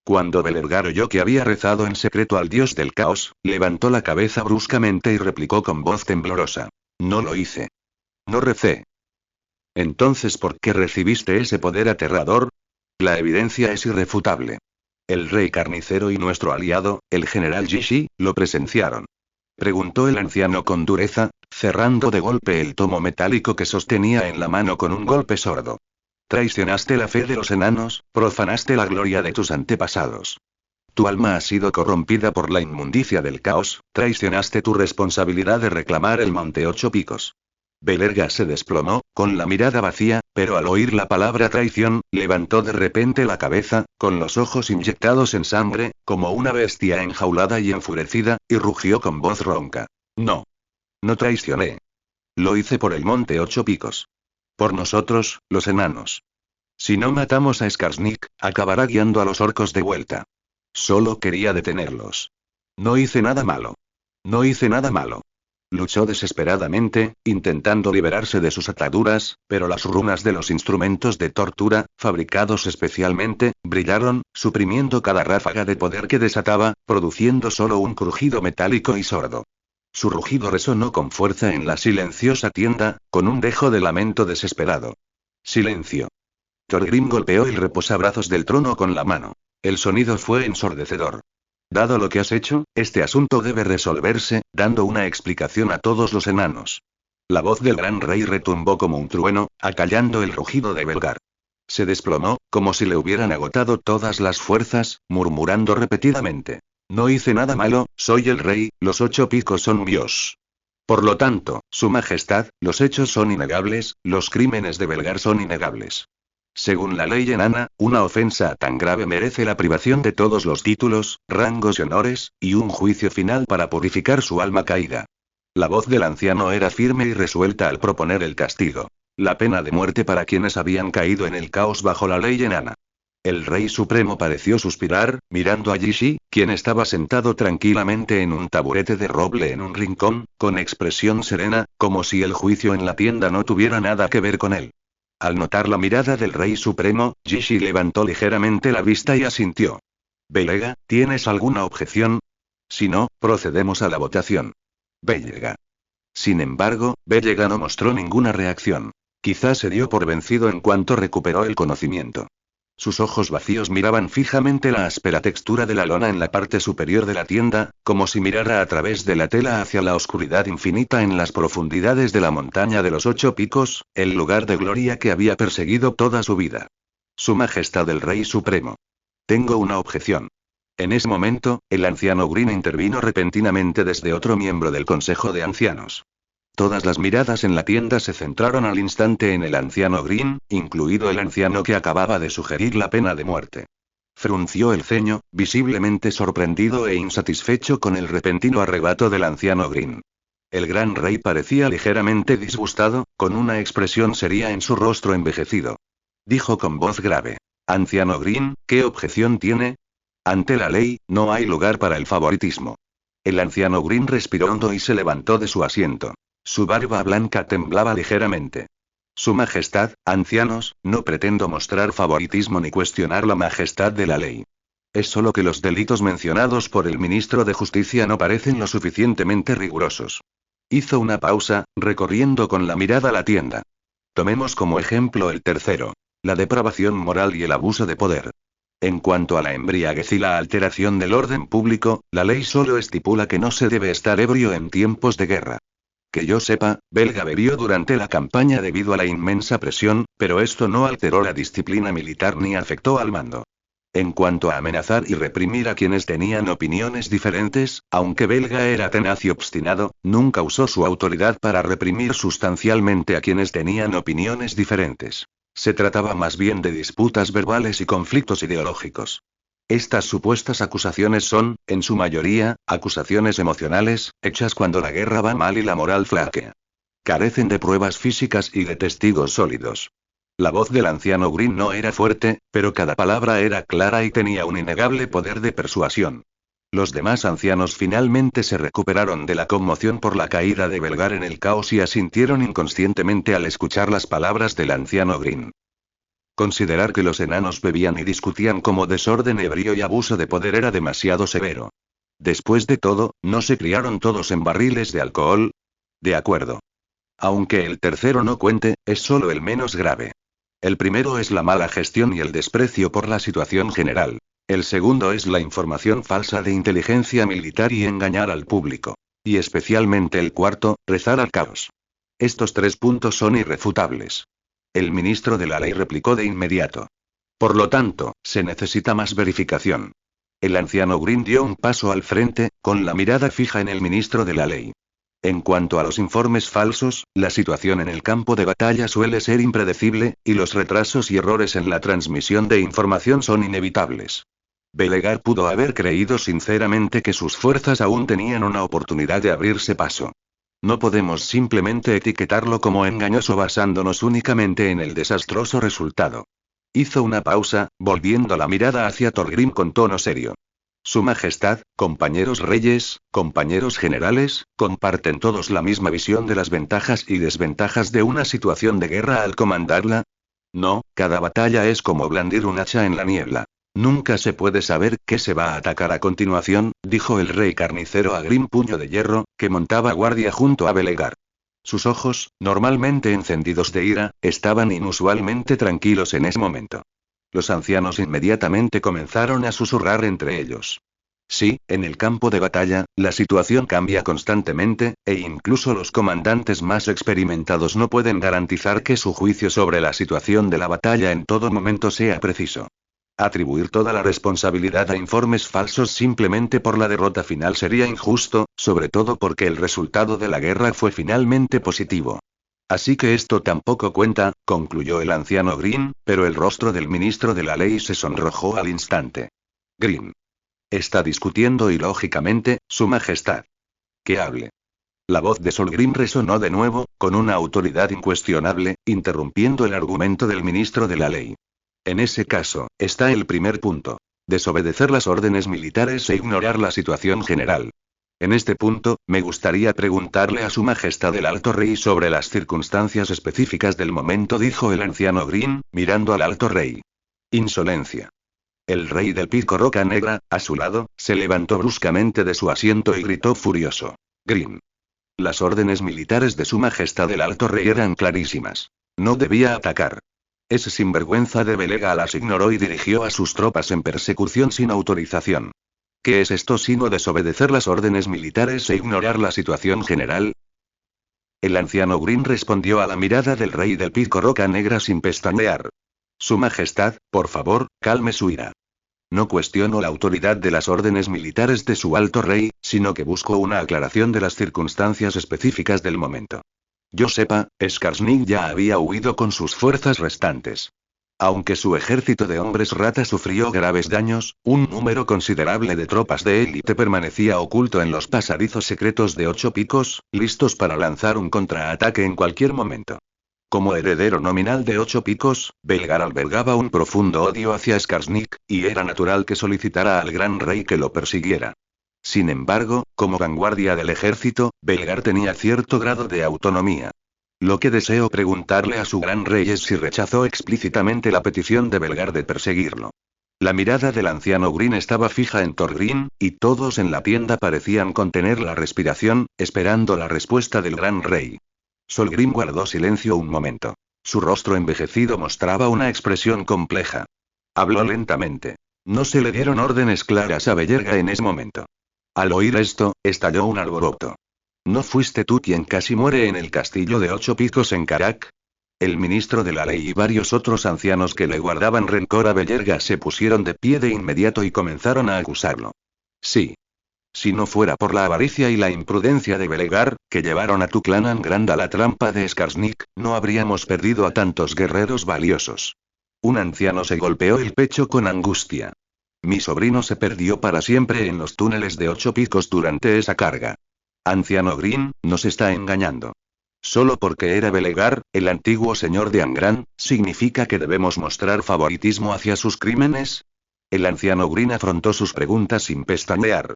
S1: Cuando Belegar oyó que había rezado en secreto al dios del caos, levantó la cabeza bruscamente y replicó con voz temblorosa. No lo hice. No recé. Entonces, ¿por qué recibiste ese poder aterrador? La evidencia es irrefutable. El rey carnicero y nuestro aliado, el general Jishi, lo presenciaron. Preguntó el anciano con dureza, cerrando de golpe el tomo metálico que sostenía en la mano con un golpe sordo. Traicionaste la fe de los enanos, profanaste la gloria de tus antepasados. Tu alma ha sido corrompida por la inmundicia del caos, traicionaste tu responsabilidad de reclamar el Monte Ocho Picos. Belerga se desplomó, con la mirada vacía, pero al oír la palabra traición, levantó de repente la cabeza, con los ojos inyectados en sangre, como una bestia enjaulada y enfurecida, y rugió con voz ronca. No. No traicioné. Lo hice por el Monte Ocho Picos. Por nosotros, los enanos. Si no matamos a Skarsnik, acabará guiando a los orcos de vuelta. Solo quería detenerlos. No hice nada malo. No hice nada malo. Luchó desesperadamente, intentando liberarse de sus ataduras, pero las runas de los instrumentos de tortura, fabricados especialmente, brillaron, suprimiendo cada ráfaga de poder que desataba, produciendo solo un crujido metálico y sordo. Su rugido resonó con fuerza en la silenciosa tienda, con un dejo de lamento desesperado. Silencio. Thorgrim golpeó el reposabrazos del trono con la mano. El sonido fue ensordecedor. Dado lo que has hecho, este asunto debe resolverse, dando una explicación a todos los enanos. La voz del gran rey retumbó como un trueno, acallando el rugido de Belgar. Se desplomó, como si le hubieran agotado todas las fuerzas, murmurando repetidamente. No hice nada malo, soy el rey, los ocho picos son míos. Por lo tanto, su majestad, los hechos son innegables, los crímenes de Belgar son innegables. Según la ley enana, una ofensa tan grave merece la privación de todos los títulos, rangos y honores, y un juicio final para purificar su alma caída. La voz del anciano era firme y resuelta al proponer el castigo. La pena de muerte para quienes habían caído en el caos bajo la ley enana. El rey supremo pareció suspirar, mirando a Jishi, quien estaba sentado tranquilamente en un taburete de roble en un rincón, con expresión serena, como si el juicio en la tienda no tuviera nada que ver con él. Al notar la mirada del rey supremo, Jishi levantó ligeramente la vista y asintió. Belega, ¿tienes alguna objeción? Si no, procedemos a la votación. Belega. Sin embargo, Belega no mostró ninguna reacción. Quizás se dio por vencido en cuanto recuperó el conocimiento. Sus ojos vacíos miraban fijamente la áspera textura de la lona en la parte superior de la tienda, como si mirara a través de la tela hacia la oscuridad infinita en las profundidades de la montaña de los ocho picos, el lugar de gloria que había perseguido toda su vida. Su Majestad el Rey Supremo. Tengo una objeción. En ese momento, el anciano Green intervino repentinamente desde otro miembro del Consejo de Ancianos. Todas las miradas en la tienda se centraron al instante en el anciano Green, incluido el anciano que acababa de sugerir la pena de muerte. Frunció el ceño, visiblemente sorprendido e insatisfecho con el repentino arrebato del anciano Green. El gran rey parecía ligeramente disgustado, con una expresión seria en su rostro envejecido. Dijo con voz grave. Anciano Green, ¿qué objeción tiene? Ante la ley, no hay lugar para el favoritismo. El anciano Green respiró hondo y se levantó de su asiento. Su barba blanca temblaba ligeramente. Su Majestad, ancianos, no pretendo mostrar favoritismo ni cuestionar la majestad de la ley. Es solo que los delitos mencionados por el ministro de Justicia no parecen lo suficientemente rigurosos. Hizo una pausa, recorriendo con la mirada la tienda. Tomemos como ejemplo el tercero. La depravación moral y el abuso de poder. En cuanto a la embriaguez y la alteración del orden público, la ley solo estipula que no se debe estar ebrio en tiempos de guerra. Que yo sepa, Belga bebió durante la campaña debido a la inmensa presión, pero esto no alteró la disciplina militar ni afectó al mando. En cuanto a amenazar y reprimir a quienes tenían opiniones diferentes, aunque Belga era tenaz y obstinado, nunca usó su autoridad para reprimir sustancialmente a quienes tenían opiniones diferentes. Se trataba más bien de disputas verbales y conflictos ideológicos. Estas supuestas acusaciones son, en su mayoría, acusaciones emocionales, hechas cuando la guerra va mal y la moral flaquea. Carecen de pruebas físicas y de testigos sólidos. La voz del anciano Green no era fuerte, pero cada palabra era clara y tenía un innegable poder de persuasión. Los demás ancianos finalmente se recuperaron de la conmoción por la caída de Belgar en el caos y asintieron inconscientemente al escuchar las palabras del anciano Green. Considerar que los enanos bebían y discutían como desorden ebrio y abuso de poder era demasiado severo. Después de todo, ¿no se criaron todos en barriles de alcohol? De acuerdo. Aunque el tercero no cuente, es solo el menos grave. El primero es la mala gestión y el desprecio por la situación general. El segundo es la información falsa de inteligencia militar y engañar al público. Y especialmente el cuarto, rezar al caos. Estos 3 puntos son irrefutables. El ministro de la ley replicó de inmediato. Por lo tanto, se necesita más verificación. El anciano Green dio un paso al frente, con la mirada fija en el ministro de la ley. En cuanto a los informes falsos, la situación en el campo de batalla suele ser impredecible, y los retrasos y errores en la transmisión de información son inevitables. Belegar pudo haber creído sinceramente que sus fuerzas aún tenían una oportunidad de abrirse paso. No podemos simplemente etiquetarlo como engañoso basándonos únicamente en el desastroso resultado. Hizo una pausa, volviendo la mirada hacia Thorgrim con tono serio. Su Majestad, compañeros reyes, compañeros generales, ¿comparten todos la misma visión de las ventajas y desventajas de una situación de guerra al comandarla? No, cada batalla es como blandir un hacha en la niebla. Nunca se puede saber qué se va a atacar a continuación, dijo el rey carnicero a Grim Puño de Hierro, que montaba guardia junto a Belegar. Sus ojos, normalmente encendidos de ira, estaban inusualmente tranquilos en ese momento. Los ancianos inmediatamente comenzaron a susurrar entre ellos. Sí, en el campo de batalla, la situación cambia constantemente, e incluso los comandantes más experimentados no pueden garantizar que su juicio sobre la situación de la batalla en todo momento sea preciso. Atribuir toda la responsabilidad a informes falsos simplemente por la derrota final sería injusto, sobre todo porque el resultado de la guerra fue finalmente positivo. Así que esto tampoco cuenta, concluyó el anciano Green, pero el rostro del ministro de la ley se sonrojó al instante. Green. Está discutiendo ilógicamente, Su Majestad. Que hable. La voz de Sol Green resonó de nuevo, con una autoridad incuestionable, interrumpiendo el argumento del ministro de la ley. En ese caso, está el primer punto. Desobedecer las órdenes militares e ignorar la situación general. En este punto, me gustaría preguntarle a Su Majestad el Alto Rey sobre las circunstancias específicas del momento, dijo el anciano Green, mirando al Alto Rey. Insolencia. El rey del Pico Roca Negra, a su lado, se levantó bruscamente de su asiento y gritó furioso. Green. Las órdenes militares de Su Majestad el Alto Rey eran clarísimas. No debía atacar. Ese sinvergüenza de Belegar las ignoró y dirigió a sus tropas en persecución sin autorización. ¿Qué es esto sino desobedecer las órdenes militares e ignorar la situación general? El anciano Green respondió a la mirada del rey del Pico Roca Negra sin pestañear. Su Majestad, por favor, calme su ira. No cuestiono la autoridad de las órdenes militares de su alto rey, sino que busco una aclaración de las circunstancias específicas del momento. Yo sepa, Skarsnik ya había huido con sus fuerzas restantes. Aunque su ejército de hombres rata sufrió graves daños, un número considerable de tropas de élite permanecía oculto en los pasadizos secretos de 8 Picos, listos para lanzar un contraataque en cualquier momento. Como heredero nominal de 8 Picos, Belegar albergaba un profundo odio hacia Skarsnik, y era natural que solicitara al gran rey que lo persiguiera. Sin embargo, como vanguardia del ejército, Belegar tenía cierto grado de autonomía. Lo que deseo preguntarle a su gran rey es si rechazó explícitamente la petición de Belegar de perseguirlo. La mirada del anciano Green estaba fija en Thorgrim, y todos en la tienda parecían contener la respiración, esperando la respuesta del gran rey. Sol Green guardó silencio un momento. Su rostro envejecido mostraba una expresión compleja. Habló lentamente. No se le dieron órdenes claras a Bellerga en ese momento. Al oír esto, estalló un alboroto. ¿No fuiste tú quien casi muere en el castillo de 8 Picos en Karak? El ministro de la ley y varios otros ancianos que le guardaban rencor a Bellerga se pusieron de pie de inmediato y comenzaron a acusarlo. Sí. Si no fuera por la avaricia y la imprudencia de Belegar, que llevaron a tu clan Angrand a la trampa de Skarsnik, no habríamos perdido a tantos guerreros valiosos. Un anciano se golpeó el pecho con angustia. Mi sobrino se perdió para siempre en los túneles de 8 Picos durante esa carga. Anciano Green, nos está engañando. Solo porque era Belegar, el antiguo señor de Angrand, ¿significa que debemos mostrar favoritismo hacia sus crímenes? El anciano Green afrontó sus preguntas sin pestañear.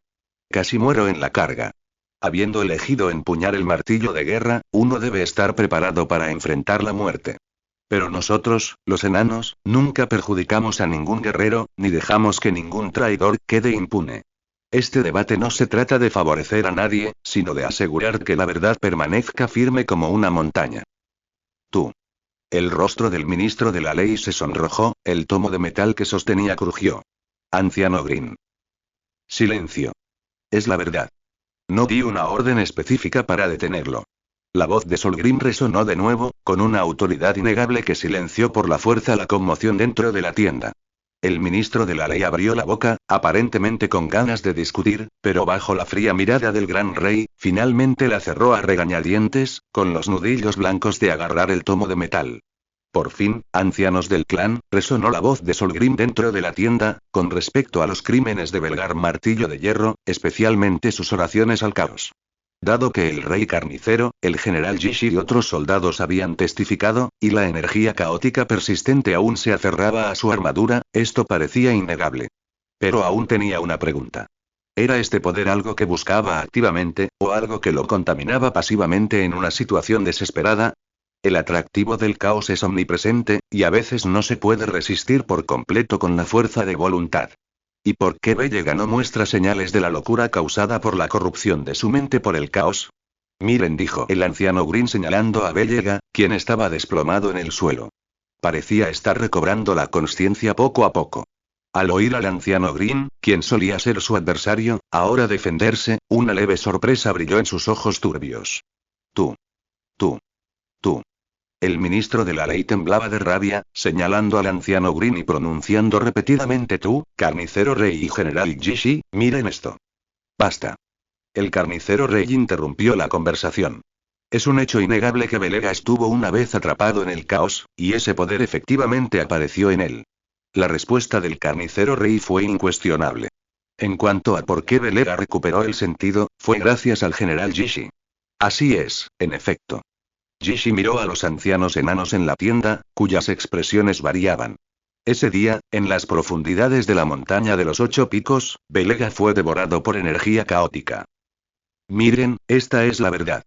S1: Casi muero en la carga. Habiendo elegido empuñar el martillo de guerra, uno debe estar preparado para enfrentar la muerte. Pero nosotros, los enanos, nunca perjudicamos a ningún guerrero, ni dejamos que ningún traidor quede impune. Este debate no se trata de favorecer a nadie, sino de asegurar que la verdad permanezca firme como una montaña. Tú. El rostro del ministro de la ley se sonrojó, el tomo de metal que sostenía crujió. Anciano Green. Silencio. Es la verdad. No di una orden específica para detenerlo. La voz de Sol Green resonó de nuevo, con una autoridad innegable que silenció por la fuerza la conmoción dentro de la tienda. El ministro de la ley abrió la boca, aparentemente con ganas de discutir, pero bajo la fría mirada del gran rey, finalmente la cerró a regañadientes, con los nudillos blancos de agarrar el tomo de metal. Por fin, ancianos del clan, resonó la voz de Sol Green dentro de la tienda, con respecto a los crímenes de Belgar Martillo de Hierro, especialmente sus oraciones al caos. Dado que el rey carnicero, el general Jishi y otros soldados habían testificado, y la energía caótica persistente aún se aferraba a su armadura, esto parecía innegable. Pero aún tenía una pregunta. ¿Era este poder algo que buscaba activamente, o algo que lo contaminaba pasivamente en una situación desesperada? El atractivo del caos es omnipresente, y a veces no se puede resistir por completo con la fuerza de voluntad. ¿Y por qué Bellega no muestra señales de la locura causada por la corrupción de su mente por el caos? Miren, dijo el anciano Green señalando a Bellega, quien estaba desplomado en el suelo. Parecía estar recobrando la conciencia poco a poco. Al oír al anciano Green, quien solía ser su adversario, ahora defenderse, una leve sorpresa brilló en sus ojos turbios. Tú. Tú. Tú. El ministro de la ley temblaba de rabia, señalando al anciano Green y pronunciando repetidamente tú, carnicero rey y general Jishi, miren esto. Basta. El carnicero rey interrumpió la conversación. Es un hecho innegable que Bellega estuvo una vez atrapado en el caos, y ese poder efectivamente apareció en él. La respuesta del carnicero rey fue incuestionable. En cuanto a por qué Bellega recuperó el sentido, fue gracias al general Jishi. Así es, en efecto. Jishi miró a los ancianos enanos en la tienda, cuyas expresiones variaban. Ese día, en las profundidades de la montaña de los 8 picos, Bellega fue devorado por energía caótica. Miren, esta es la verdad.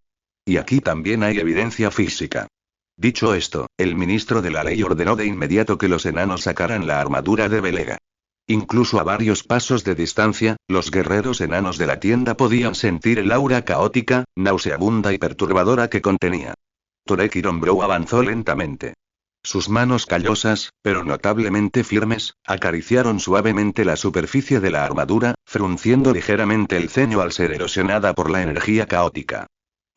S1: Y aquí también hay evidencia física. Dicho esto, el ministro de la ley ordenó de inmediato que los enanos sacaran la armadura de Bellega. Incluso a varios pasos de distancia, los guerreros enanos de la tienda podían sentir el aura caótica, nauseabunda y perturbadora que contenía. Torek Ironbrow avanzó lentamente. Sus manos callosas, pero notablemente firmes, acariciaron suavemente la superficie de la armadura, frunciendo ligeramente el ceño al ser erosionada por la energía caótica.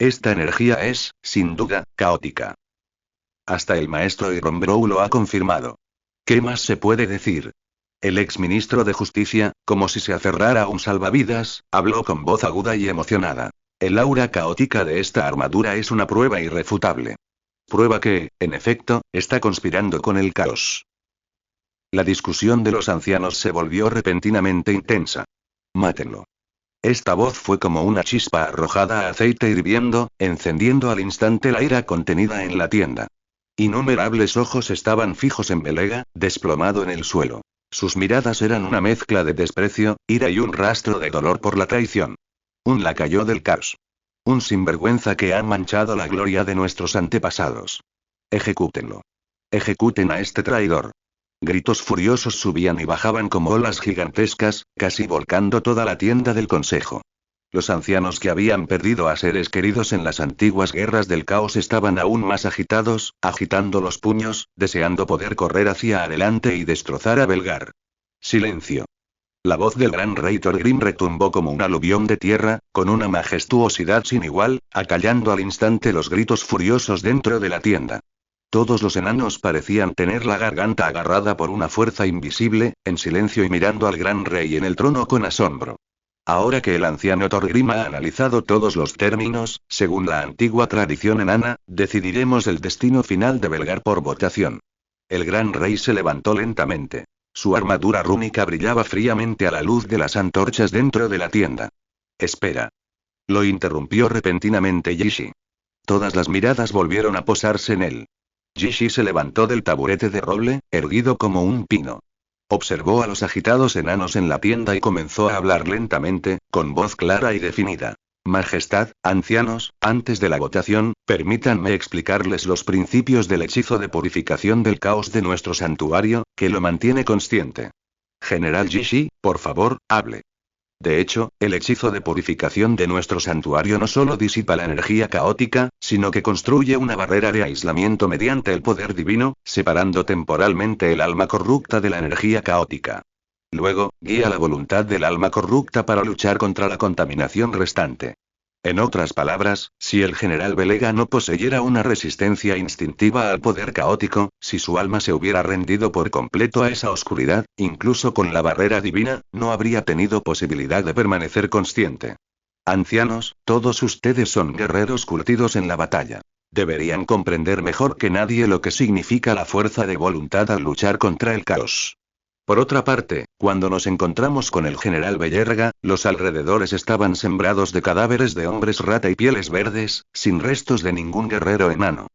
S1: Esta energía es, sin duda, caótica. Hasta el maestro Ironbrow lo ha confirmado. ¿Qué más se puede decir? El exministro de Justicia, como si se aferrara a un salvavidas, habló con voz aguda y emocionada. El aura caótica de esta armadura es una prueba irrefutable. Prueba que, en efecto, está conspirando con el caos. La discusión de los ancianos se volvió repentinamente intensa. Mátenlo. Esta voz fue como una chispa arrojada a aceite hirviendo, encendiendo al instante la ira contenida en la tienda. Innumerables ojos estaban fijos en Bellega, desplomado en el suelo. Sus miradas eran una mezcla de desprecio, ira y un rastro de dolor por la traición. Un lacayo del caos. Un sinvergüenza que ha manchado la gloria de nuestros antepasados. Ejecútenlo. Ejecuten a este traidor. Gritos furiosos subían y bajaban como olas gigantescas, casi volcando toda la tienda del consejo. Los ancianos que habían perdido a seres queridos en las antiguas guerras del caos estaban aún más agitados, agitando los puños, deseando poder correr hacia adelante y destrozar a Belgar. Silencio. La voz del gran rey Thorgrim retumbó como un aluvión de tierra, con una majestuosidad sin igual, acallando al instante los gritos furiosos dentro de la tienda. Todos los enanos parecían tener la garganta agarrada por una fuerza invisible, en silencio y mirando al gran rey en el trono con asombro. Ahora que el anciano Thorgrim ha analizado todos los términos, según la antigua tradición enana, decidiremos el destino final de Belgar por votación. El gran rey se levantó lentamente. Su armadura rúnica brillaba fríamente a la luz de las antorchas dentro de la tienda. Espera. Lo interrumpió repentinamente Jishi. Todas las miradas volvieron a posarse en él. Jishi se levantó del taburete de roble, erguido como un pino. Observó a los agitados enanos en la tienda y comenzó a hablar lentamente, con voz clara y definida. Majestad, ancianos, antes de la votación, permítanme explicarles los principios del hechizo de purificación del caos de nuestro santuario, que lo mantiene consciente. General Jishi, por favor, hable. De hecho, el hechizo de purificación de nuestro santuario no solo disipa la energía caótica, sino que construye una barrera de aislamiento mediante el poder divino, separando temporalmente el alma corrupta de la energía caótica. Luego, guía la voluntad del alma corrupta para luchar contra la contaminación restante. En otras palabras, si el general Belega no poseyera una resistencia instintiva al poder caótico, si su alma se hubiera rendido por completo a esa oscuridad, incluso con la barrera divina, no habría tenido posibilidad de permanecer consciente. Ancianos, todos ustedes son guerreros curtidos en la batalla. Deberían comprender mejor que nadie lo que significa la fuerza de voluntad al luchar contra el caos. Por otra parte, cuando nos encontramos con el general Bellerga, los alrededores estaban sembrados de cadáveres de hombres rata y pieles verdes, sin restos de ningún guerrero enano.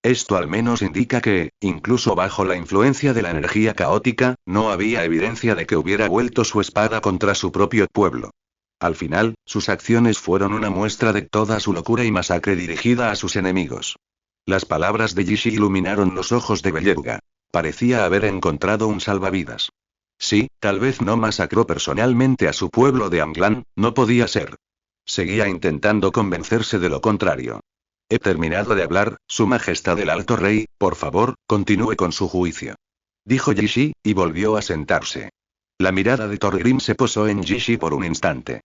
S1: Esto al menos indica que, incluso bajo la influencia de la energía caótica, no había evidencia de que hubiera vuelto su espada contra su propio pueblo. Al final, sus acciones fueron una muestra de toda su locura y masacre dirigida a sus enemigos. Las palabras de Yishi iluminaron los ojos de Bellerga. Parecía haber encontrado un salvavidas. Sí, tal vez no masacró personalmente a su pueblo de Anglan, no podía ser. Seguía intentando convencerse de lo contrario. He terminado de hablar, Su Majestad el Alto Rey, por favor, continúe con su juicio. Dijo Yishi, y volvió a sentarse. La mirada de Thorgrim se posó en Yishi por un instante.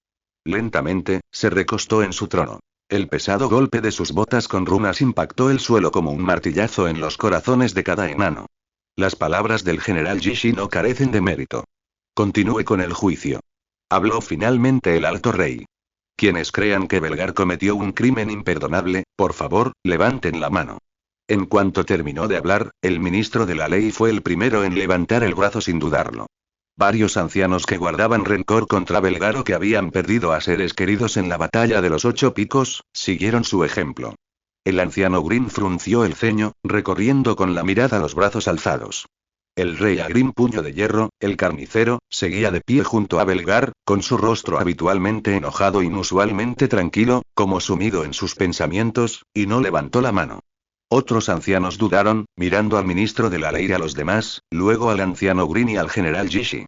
S1: Lentamente, se recostó en su trono. El pesado golpe de sus botas con runas impactó el suelo como un martillazo en los corazones de cada enano. Las palabras del general Yishi no carecen de mérito. Continúe con el juicio. Habló finalmente el Alto Rey. Quienes crean que Belgar cometió un crimen imperdonable, por favor, levanten la mano. En cuanto terminó de hablar, el ministro de la ley fue el primero en levantar el brazo sin dudarlo. Varios ancianos que guardaban rencor contra Belgar o que habían perdido a seres queridos en la batalla de los 8 picos, siguieron su ejemplo. El anciano Green frunció el ceño, recorriendo con la mirada los brazos alzados. El rey Agrim Puño de Hierro, el carnicero, seguía de pie junto a Belgar, con su rostro habitualmente enojado e inusualmente tranquilo, como sumido en sus pensamientos, y no levantó la mano. Otros ancianos dudaron, mirando al ministro de la ley y a los demás, luego al anciano Green y al general Yishi.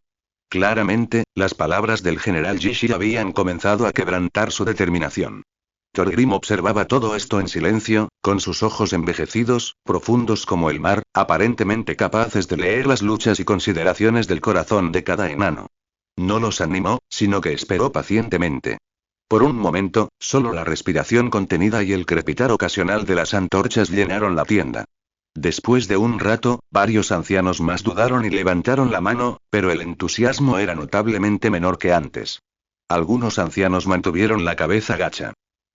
S1: Claramente, las palabras del general Yishi habían comenzado a quebrantar su determinación. Thorgrim observaba todo esto en silencio, con sus ojos envejecidos, profundos como el mar, aparentemente capaces de leer las luchas y consideraciones del corazón de cada enano. No los animó, sino que esperó pacientemente. Por un momento, solo la respiración contenida y el crepitar ocasional de las antorchas llenaron la tienda. Después de un rato, varios ancianos más dudaron y levantaron la mano, pero el entusiasmo era notablemente menor que antes. Algunos ancianos mantuvieron la cabeza gacha.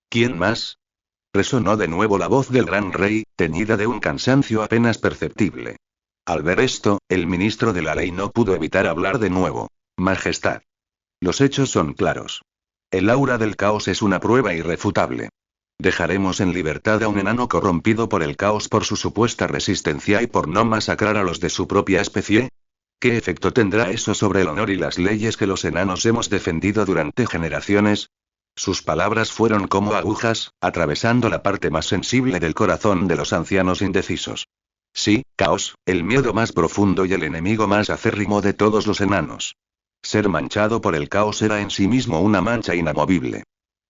S1: ¿Quién más? Resonó de nuevo la voz del gran rey, teñida de un cansancio apenas perceptible. Al ver esto, el ministro de la ley no pudo evitar hablar de nuevo. Majestad. Los hechos son claros. El aura del caos es una prueba irrefutable. ¿Dejaremos en libertad a un enano corrompido por el caos por su supuesta resistencia y por no masacrar a los de su propia especie? ¿Qué efecto tendrá eso sobre el honor y las leyes que los enanos hemos defendido durante generaciones? Sus palabras fueron como agujas, atravesando la parte más sensible del corazón de los ancianos indecisos. Sí, caos, el miedo más profundo y el enemigo más acérrimo de todos los enanos. Ser manchado por el caos era en sí mismo una mancha inamovible.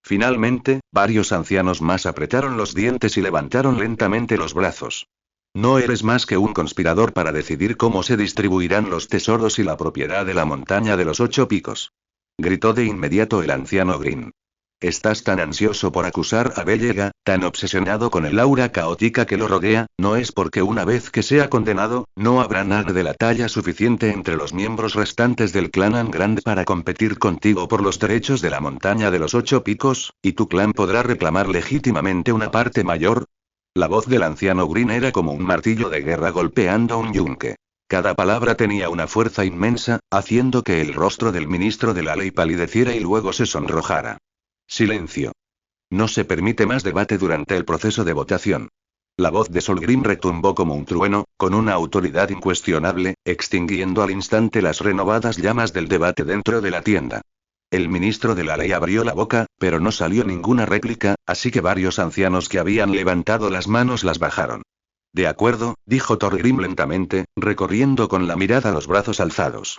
S1: Finalmente, varios ancianos más apretaron los dientes y levantaron lentamente los brazos. No eres más que un conspirador para decidir cómo se distribuirán los tesoros y la propiedad de la montaña de los 8 picos. Gritó de inmediato el anciano Green. Estás tan ansioso por acusar a Bellega, tan obsesionado con el aura caótica que lo rodea, no es porque una vez que sea condenado, no habrá nada de la talla suficiente entre los miembros restantes del clan Angrand para competir contigo por los derechos de la montaña de los 8 picos, y tu clan podrá reclamar legítimamente una parte mayor. La voz del anciano Green era como un martillo de guerra golpeando un yunque. Cada palabra tenía una fuerza inmensa, haciendo que el rostro del ministro de la ley palideciera y luego se sonrojara. Silencio. No se permite más debate durante el proceso de votación. La voz de Solgrim retumbó como un trueno, con una autoridad incuestionable, extinguiendo al instante las renovadas llamas del debate dentro de la tienda. El ministro de la ley abrió la boca, pero no salió ninguna réplica, así que varios ancianos que habían levantado las manos las bajaron. De acuerdo, dijo Thorgrim lentamente, recorriendo con la mirada los brazos alzados.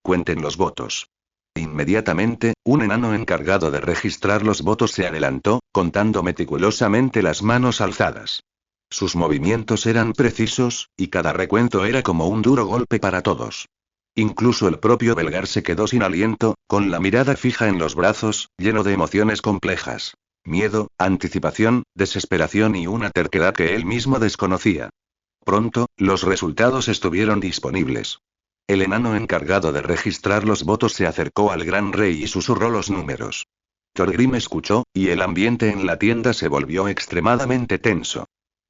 S1: Cuenten los votos. Inmediatamente, un enano encargado de registrar los votos se adelantó, contando meticulosamente las manos alzadas. Sus movimientos eran precisos, y cada recuento era como un duro golpe para todos. Incluso el propio Belgar se quedó sin aliento, con la mirada fija en los brazos, lleno de emociones complejas. Miedo, anticipación, desesperación y una terquedad que él mismo desconocía. Pronto, los resultados estuvieron disponibles. El enano encargado de registrar los votos se acercó al gran rey y susurró los números. Thorgrim escuchó, y el ambiente en la tienda se volvió extremadamente tenso.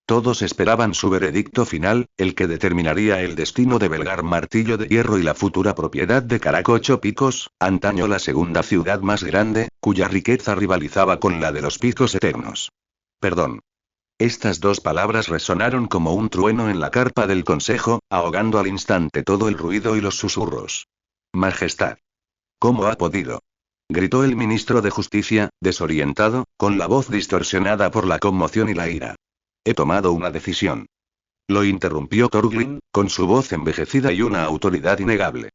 S1: Todos esperaban su veredicto final, el que determinaría el destino de Belgar Martillo de Hierro y la futura propiedad de Karak Ocho Picos, antaño la segunda ciudad más grande, cuya riqueza rivalizaba con la de los Picos Eternos. Perdón. Estas dos palabras resonaron como un trueno en la carpa del consejo, ahogando al instante todo el ruido y los susurros. Majestad. ¿Cómo ha podido? Gritó el ministro de Justicia, desorientado, con la voz distorsionada por la conmoción y la ira. He tomado una decisión. Lo interrumpió Thorgrim, con su voz envejecida y una autoridad innegable.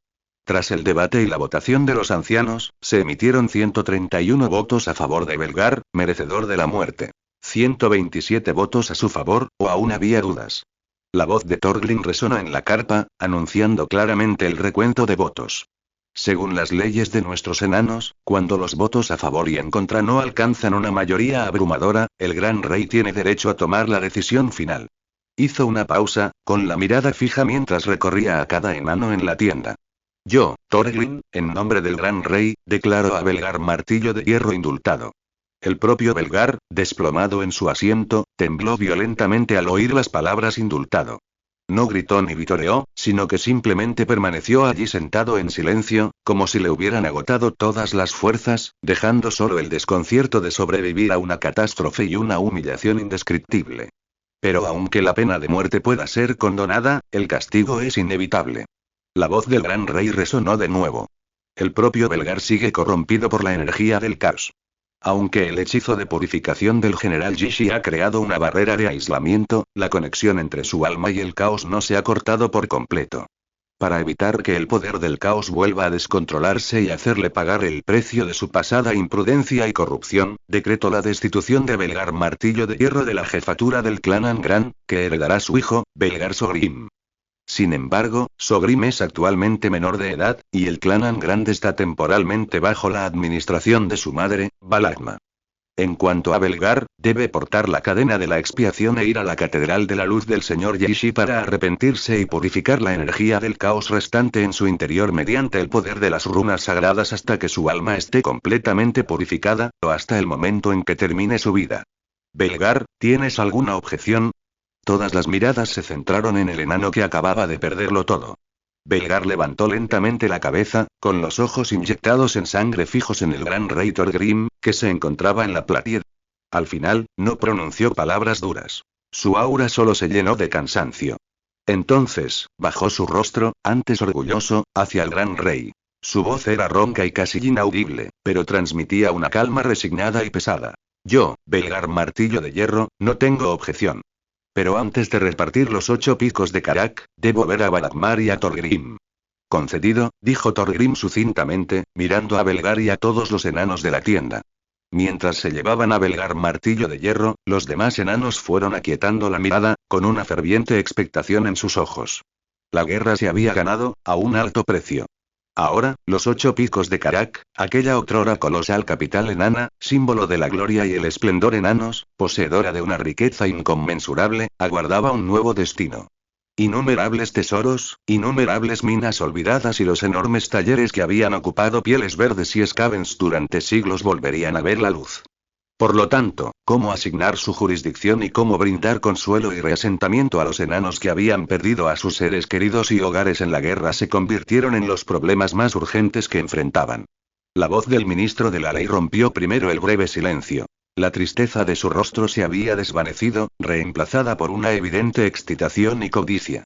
S1: Tras el debate y la votación de los ancianos, se emitieron 131 votos a favor de Belgar, merecedor de la muerte. 127 votos a su favor, o aún había dudas. La voz de Thorgrim resonó en la carpa, anunciando claramente el recuento de votos. Según las leyes de nuestros enanos, cuando los votos a favor y en contra no alcanzan una mayoría abrumadora, el gran rey tiene derecho a tomar la decisión final. Hizo una pausa, con la mirada fija mientras recorría a cada enano en la tienda. Yo, Thorgrim, en nombre del gran rey, declaro a Belgar Martillo de Hierro indultado. El propio Belgar, desplomado en su asiento, tembló violentamente al oír las palabras indultado. No gritó ni vitoreó, sino que simplemente permaneció allí sentado en silencio, como si le hubieran agotado todas las fuerzas, dejando solo el desconcierto de sobrevivir a una catástrofe y una humillación indescriptible. Pero aunque la pena de muerte pueda ser condonada, el castigo es inevitable. La voz del gran rey resonó de nuevo. El propio Belgar sigue corrompido por la energía del caos. Aunque el hechizo de purificación del general Jishi ha creado una barrera de aislamiento, la conexión entre su alma y el caos no se ha cortado por completo. Para evitar que el poder del caos vuelva a descontrolarse y hacerle pagar el precio de su pasada imprudencia y corrupción, decreto la destitución de Belgar Martillo de Hierro de la jefatura del clan Angran, que heredará su hijo, Belgar Sogrim. Sin embargo, Sogrim es actualmente menor de edad, y el clan Angran está temporalmente bajo la administración de su madre, Balagma. En cuanto a Belgar, debe portar la cadena de la expiación e ir a la Catedral de la Luz del Señor Yishi para arrepentirse y purificar la energía del caos restante en su interior mediante el poder de las runas sagradas hasta que su alma esté completamente purificada, o hasta el momento en que termine su vida. Belgar, ¿tienes alguna objeción? Todas las miradas se centraron en el enano que acababa de perderlo todo. Belgar levantó lentamente la cabeza, con los ojos inyectados en sangre fijos en el gran rey Thorgrim, que se encontraba en la platier. Al final, no pronunció palabras duras. Su aura solo se llenó de cansancio. Entonces, bajó su rostro, antes orgulloso, hacia el gran rey. Su voz era ronca y casi inaudible, pero transmitía una calma resignada y pesada. Yo, Belgar Martillo de Hierro, no tengo objeción. Pero antes de repartir los 8 picos de Karak, debo ver a Balagmar y a Thorgrim. Concedido, dijo Thorgrim sucintamente, mirando a Belgar y a todos los enanos de la tienda. Mientras se llevaban a Belgar Martillo de Hierro, los demás enanos fueron aquietando la mirada, con una ferviente expectación en sus ojos. La guerra se había ganado, a un alto precio. Ahora, los 8 picos de Karak, aquella otrora colosal capital enana, símbolo de la gloria y el esplendor enanos, poseedora de una riqueza inconmensurable, aguardaba un nuevo destino. Innumerables tesoros, innumerables minas olvidadas y los enormes talleres que habían ocupado Pieles Verdes y Skavens durante siglos volverían a ver la luz. Por lo tanto, cómo asignar su jurisdicción y cómo brindar consuelo y reasentamiento a los enanos que habían perdido a sus seres queridos y hogares en la guerra se convirtieron en los problemas más urgentes que enfrentaban. La voz del ministro de la ley rompió primero el breve silencio. La tristeza de su rostro se había desvanecido, reemplazada por una evidente excitación y codicia.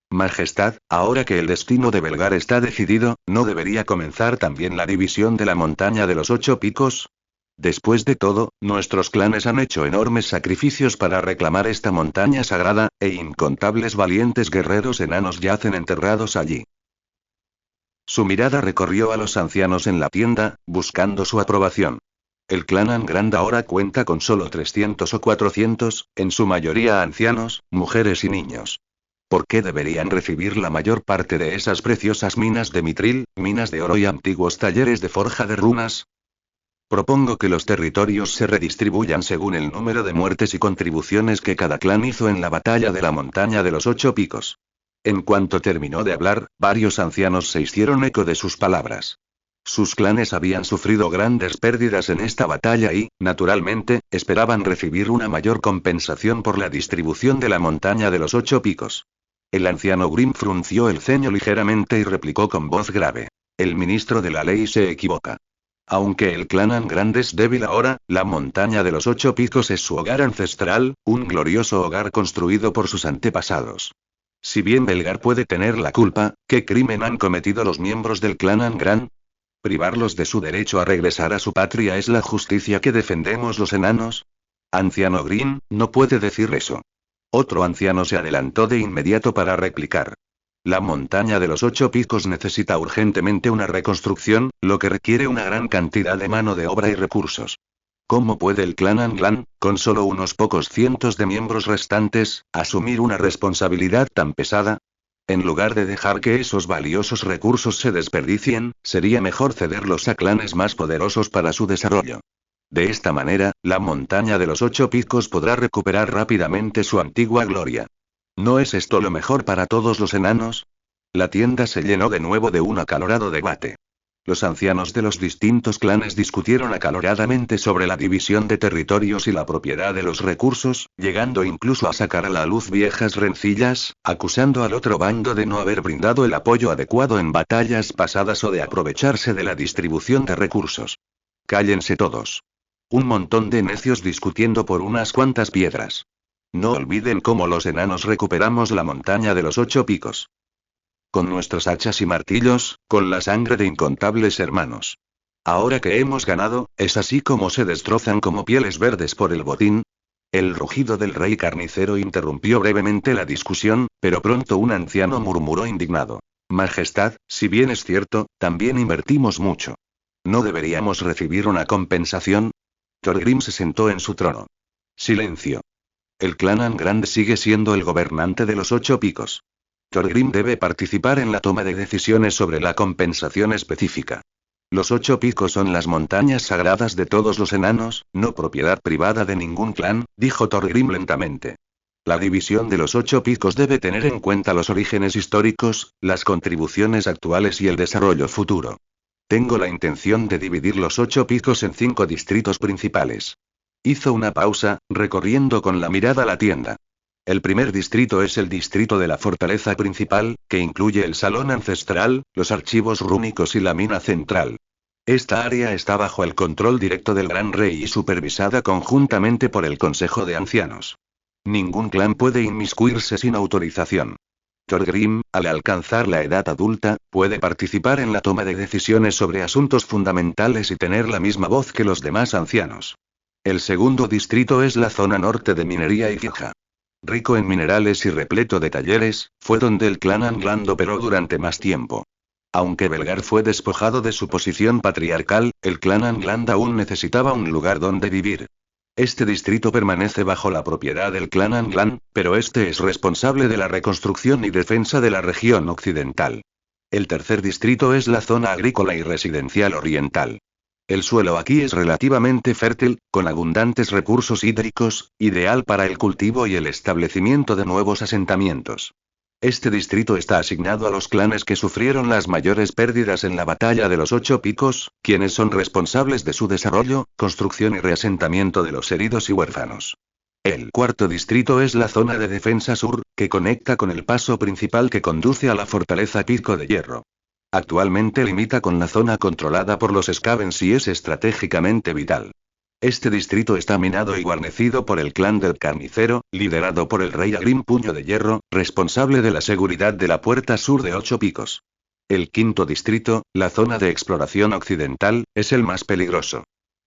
S1: Majestad, ahora que el destino de Belgar está decidido, ¿no debería comenzar también la división de la montaña de los 8 picos? Después de todo, nuestros clanes han hecho enormes sacrificios para reclamar esta montaña sagrada, e incontables valientes guerreros enanos yacen enterrados allí. Su mirada recorrió a los ancianos en la tienda, buscando su aprobación. El clan Angrand ahora cuenta con solo 300 o 400, en su mayoría ancianos, mujeres y niños. ¿Por qué deberían recibir la mayor parte de esas preciosas minas de mitril, minas de oro y antiguos talleres de forja de runas? Propongo que los territorios se redistribuyan según el número de muertes y contribuciones que cada clan hizo en la batalla de la montaña de los 8 picos. En cuanto terminó de hablar, varios ancianos se hicieron eco de sus palabras. Sus clanes habían sufrido grandes pérdidas en esta batalla y, naturalmente, esperaban recibir una mayor compensación por la distribución de la montaña de los 8 picos. El anciano Grim frunció el ceño ligeramente y replicó con voz grave. El ministro de la ley se equivoca. Aunque el clan Angrand es débil ahora, la montaña de los 8 picos es su hogar ancestral, un glorioso hogar construido por sus antepasados. Si bien Belgar puede tener la culpa, ¿qué crimen han cometido los miembros del clan Angrand? ¿Privarlos de su derecho a regresar a su patria es la justicia que defendemos los enanos? Anciano Green, no puede decir eso. Otro anciano se adelantó de inmediato para replicar. La montaña de los 8 picos necesita urgentemente una reconstrucción, lo que requiere una gran cantidad de mano de obra y recursos. ¿Cómo puede el clan Anglan, con solo unos pocos cientos de miembros restantes, asumir una responsabilidad tan pesada? En lugar de dejar que esos valiosos recursos se desperdicien, sería mejor cederlos a clanes más poderosos para su desarrollo. De esta manera, la montaña de los 8 picos podrá recuperar rápidamente su antigua gloria. ¿No es esto lo mejor para todos los enanos? La tienda se llenó de nuevo de un acalorado debate. Los ancianos de los distintos clanes discutieron acaloradamente sobre la división de territorios y la propiedad de los recursos, llegando incluso a sacar a la luz viejas rencillas, acusando al otro bando de no haber brindado el apoyo adecuado en batallas pasadas o de aprovecharse de la distribución de recursos. Cállense todos. Un montón de necios discutiendo por unas cuantas piedras. No olviden cómo los enanos recuperamos la montaña de los 8 picos. Con nuestros hachas y martillos, con la sangre de incontables hermanos. Ahora que hemos ganado, ¿es así como se destrozan como pieles verdes por el botín? El rugido del rey carnicero interrumpió brevemente la discusión, pero pronto un anciano murmuró indignado. Majestad, si bien es cierto, también invertimos mucho. ¿No deberíamos recibir una compensación? Thorgrim se sentó en su trono. Silencio. El clan Angrand sigue siendo el gobernante de los 8 picos. Thorgrim debe participar en la toma de decisiones sobre la compensación específica. Los 8 picos son las montañas sagradas de todos los enanos, no propiedad privada de ningún clan, dijo Thorgrim lentamente. La división de los 8 picos debe tener en cuenta los orígenes históricos, las contribuciones actuales y el desarrollo futuro. Tengo la intención de dividir los 8 picos en 5 distritos principales. Hizo una pausa, recorriendo con la mirada la tienda. El primer distrito es el distrito de la fortaleza principal, que incluye el salón ancestral, los archivos rúnicos y la mina central. Esta área está bajo el control directo del Gran Rey y supervisada conjuntamente por el Consejo de Ancianos. Ningún clan puede inmiscuirse sin autorización. Thorgrim, al alcanzar la edad adulta, puede participar en la toma de decisiones sobre asuntos fundamentales y tener la misma voz que los demás ancianos. El segundo distrito es la zona norte de minería y fija. Rico en minerales y repleto de talleres, fue donde el clan Angland operó durante más tiempo. Aunque Belgar fue despojado de su posición patriarcal, el clan Angland aún necesitaba un lugar donde vivir. Este distrito permanece bajo la propiedad del clan Angland, pero este es responsable de la reconstrucción y defensa de la región occidental. El tercer distrito es la zona agrícola y residencial oriental. El suelo aquí es relativamente fértil, con abundantes recursos hídricos, ideal para el cultivo y el establecimiento de nuevos asentamientos. Este distrito está asignado a los clanes que sufrieron las mayores pérdidas en la batalla de los 8 picos, quienes son responsables de su desarrollo, construcción y reasentamiento de los heridos y huérfanos. El cuarto distrito es la zona de defensa sur, que conecta con el paso principal que conduce a la fortaleza Pico de Hierro. Actualmente limita con la zona controlada por los Skavens y es estratégicamente vital. Este distrito está minado y guarnecido por el clan del Carnicero, liderado por el rey Agrim Puño de Hierro, responsable de la seguridad de la puerta sur de 8 picos. El quinto distrito, la zona de exploración occidental, es el más peligroso.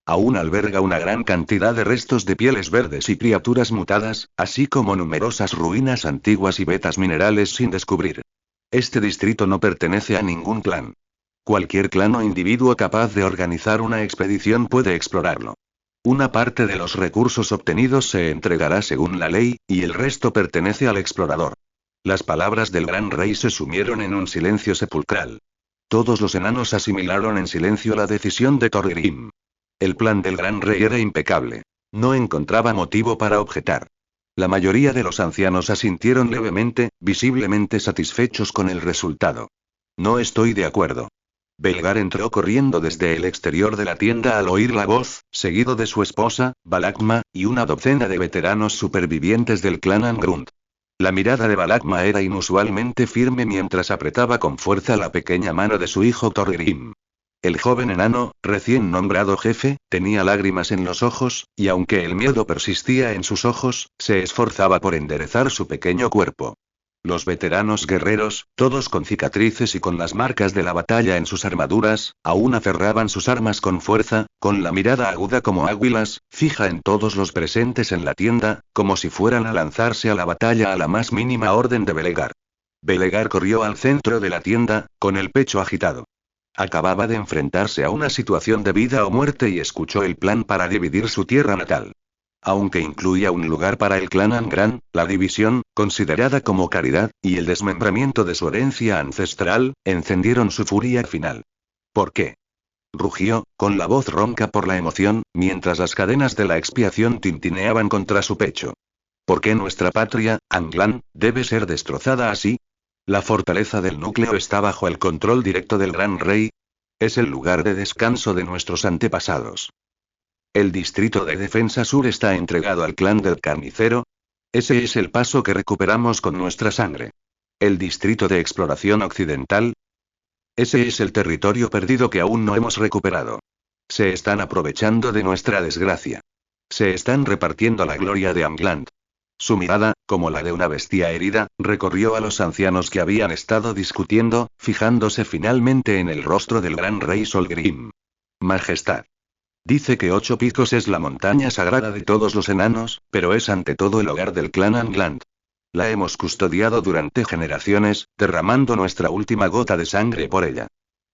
S1: Aún alberga una gran cantidad de restos de pieles verdes y criaturas mutadas, así como numerosas ruinas antiguas y vetas minerales sin descubrir. Este distrito no pertenece a ningún clan. Cualquier clan o individuo capaz de organizar una expedición puede explorarlo. Una parte de los recursos obtenidos se entregará según la ley, y el resto pertenece al explorador. Las palabras del gran rey se sumieron en un silencio sepulcral. Todos los enanos asimilaron en silencio la decisión de Torgrim. El plan del gran rey era impecable. No encontraba motivo para objetar. La mayoría de los ancianos asintieron levemente, visiblemente satisfechos con el resultado. No estoy de acuerdo. Belgar entró corriendo desde el exterior de la tienda al oír la voz, seguido de su esposa, Balakma, y una docena de veteranos supervivientes del clan Angrund. La mirada de Balakma era inusualmente firme mientras apretaba con fuerza la pequeña mano de su hijo Torgrim. El joven enano, recién nombrado jefe, tenía lágrimas en los ojos, y aunque el miedo persistía en sus ojos, se esforzaba por enderezar su pequeño cuerpo. Los veteranos guerreros, todos con cicatrices y con las marcas de la batalla en sus armaduras, aún aferraban sus armas con fuerza, con la mirada aguda como águilas, fija en todos los presentes en la tienda, como si fueran a lanzarse a la batalla a la más mínima orden de Belegar. Belegar corrió al centro de la tienda, con el pecho agitado. Acababa de enfrentarse a una situación de vida o muerte y escuchó el plan para dividir su tierra natal. Aunque incluía un lugar para el clan Angran, la división, considerada como caridad, y el desmembramiento de su herencia ancestral, encendieron su furia final. ¿Por qué? Rugió, con la voz ronca por la emoción, mientras las cadenas de la expiación tintineaban contra su pecho. ¿Por qué nuestra patria, Anglan, debe ser destrozada así? La fortaleza del núcleo está bajo el control directo del gran rey. Es el lugar de descanso de nuestros antepasados. ¿El distrito de defensa sur está entregado al clan del carnicero? Ese es el paso que recuperamos con nuestra sangre. ¿El distrito de exploración occidental? Ese es el territorio perdido que aún no hemos recuperado. Se están aprovechando de nuestra desgracia. Se están repartiendo la gloria de Angland. Su mirada, como la de una bestia herida, recorrió a los ancianos que habían estado discutiendo, fijándose finalmente en el rostro del gran rey Solgrim. Majestad. Dice que 8 Picos es la montaña sagrada de todos los enanos, pero es ante todo el hogar del clan Angland. La hemos custodiado durante generaciones, derramando nuestra última gota de sangre por ella.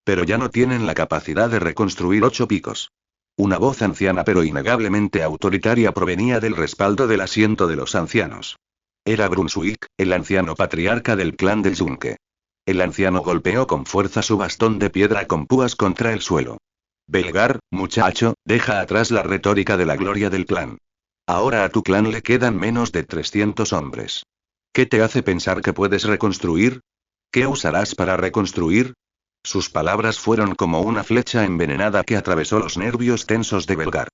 S1: Pero ya no tienen la capacidad de reconstruir 8 Picos. Una voz anciana pero innegablemente autoritaria provenía del respaldo del asiento de los ancianos. Era Brunswick, el anciano patriarca del clan del Yunque. El anciano golpeó con fuerza su bastón de piedra con púas contra el suelo. Belgar, muchacho, deja atrás la retórica de la gloria del clan. Ahora a tu clan le quedan menos de 300 hombres. ¿Qué te hace pensar que puedes reconstruir? ¿Qué usarás para reconstruir? Sus palabras fueron como una flecha envenenada que atravesó los nervios tensos de Belgar.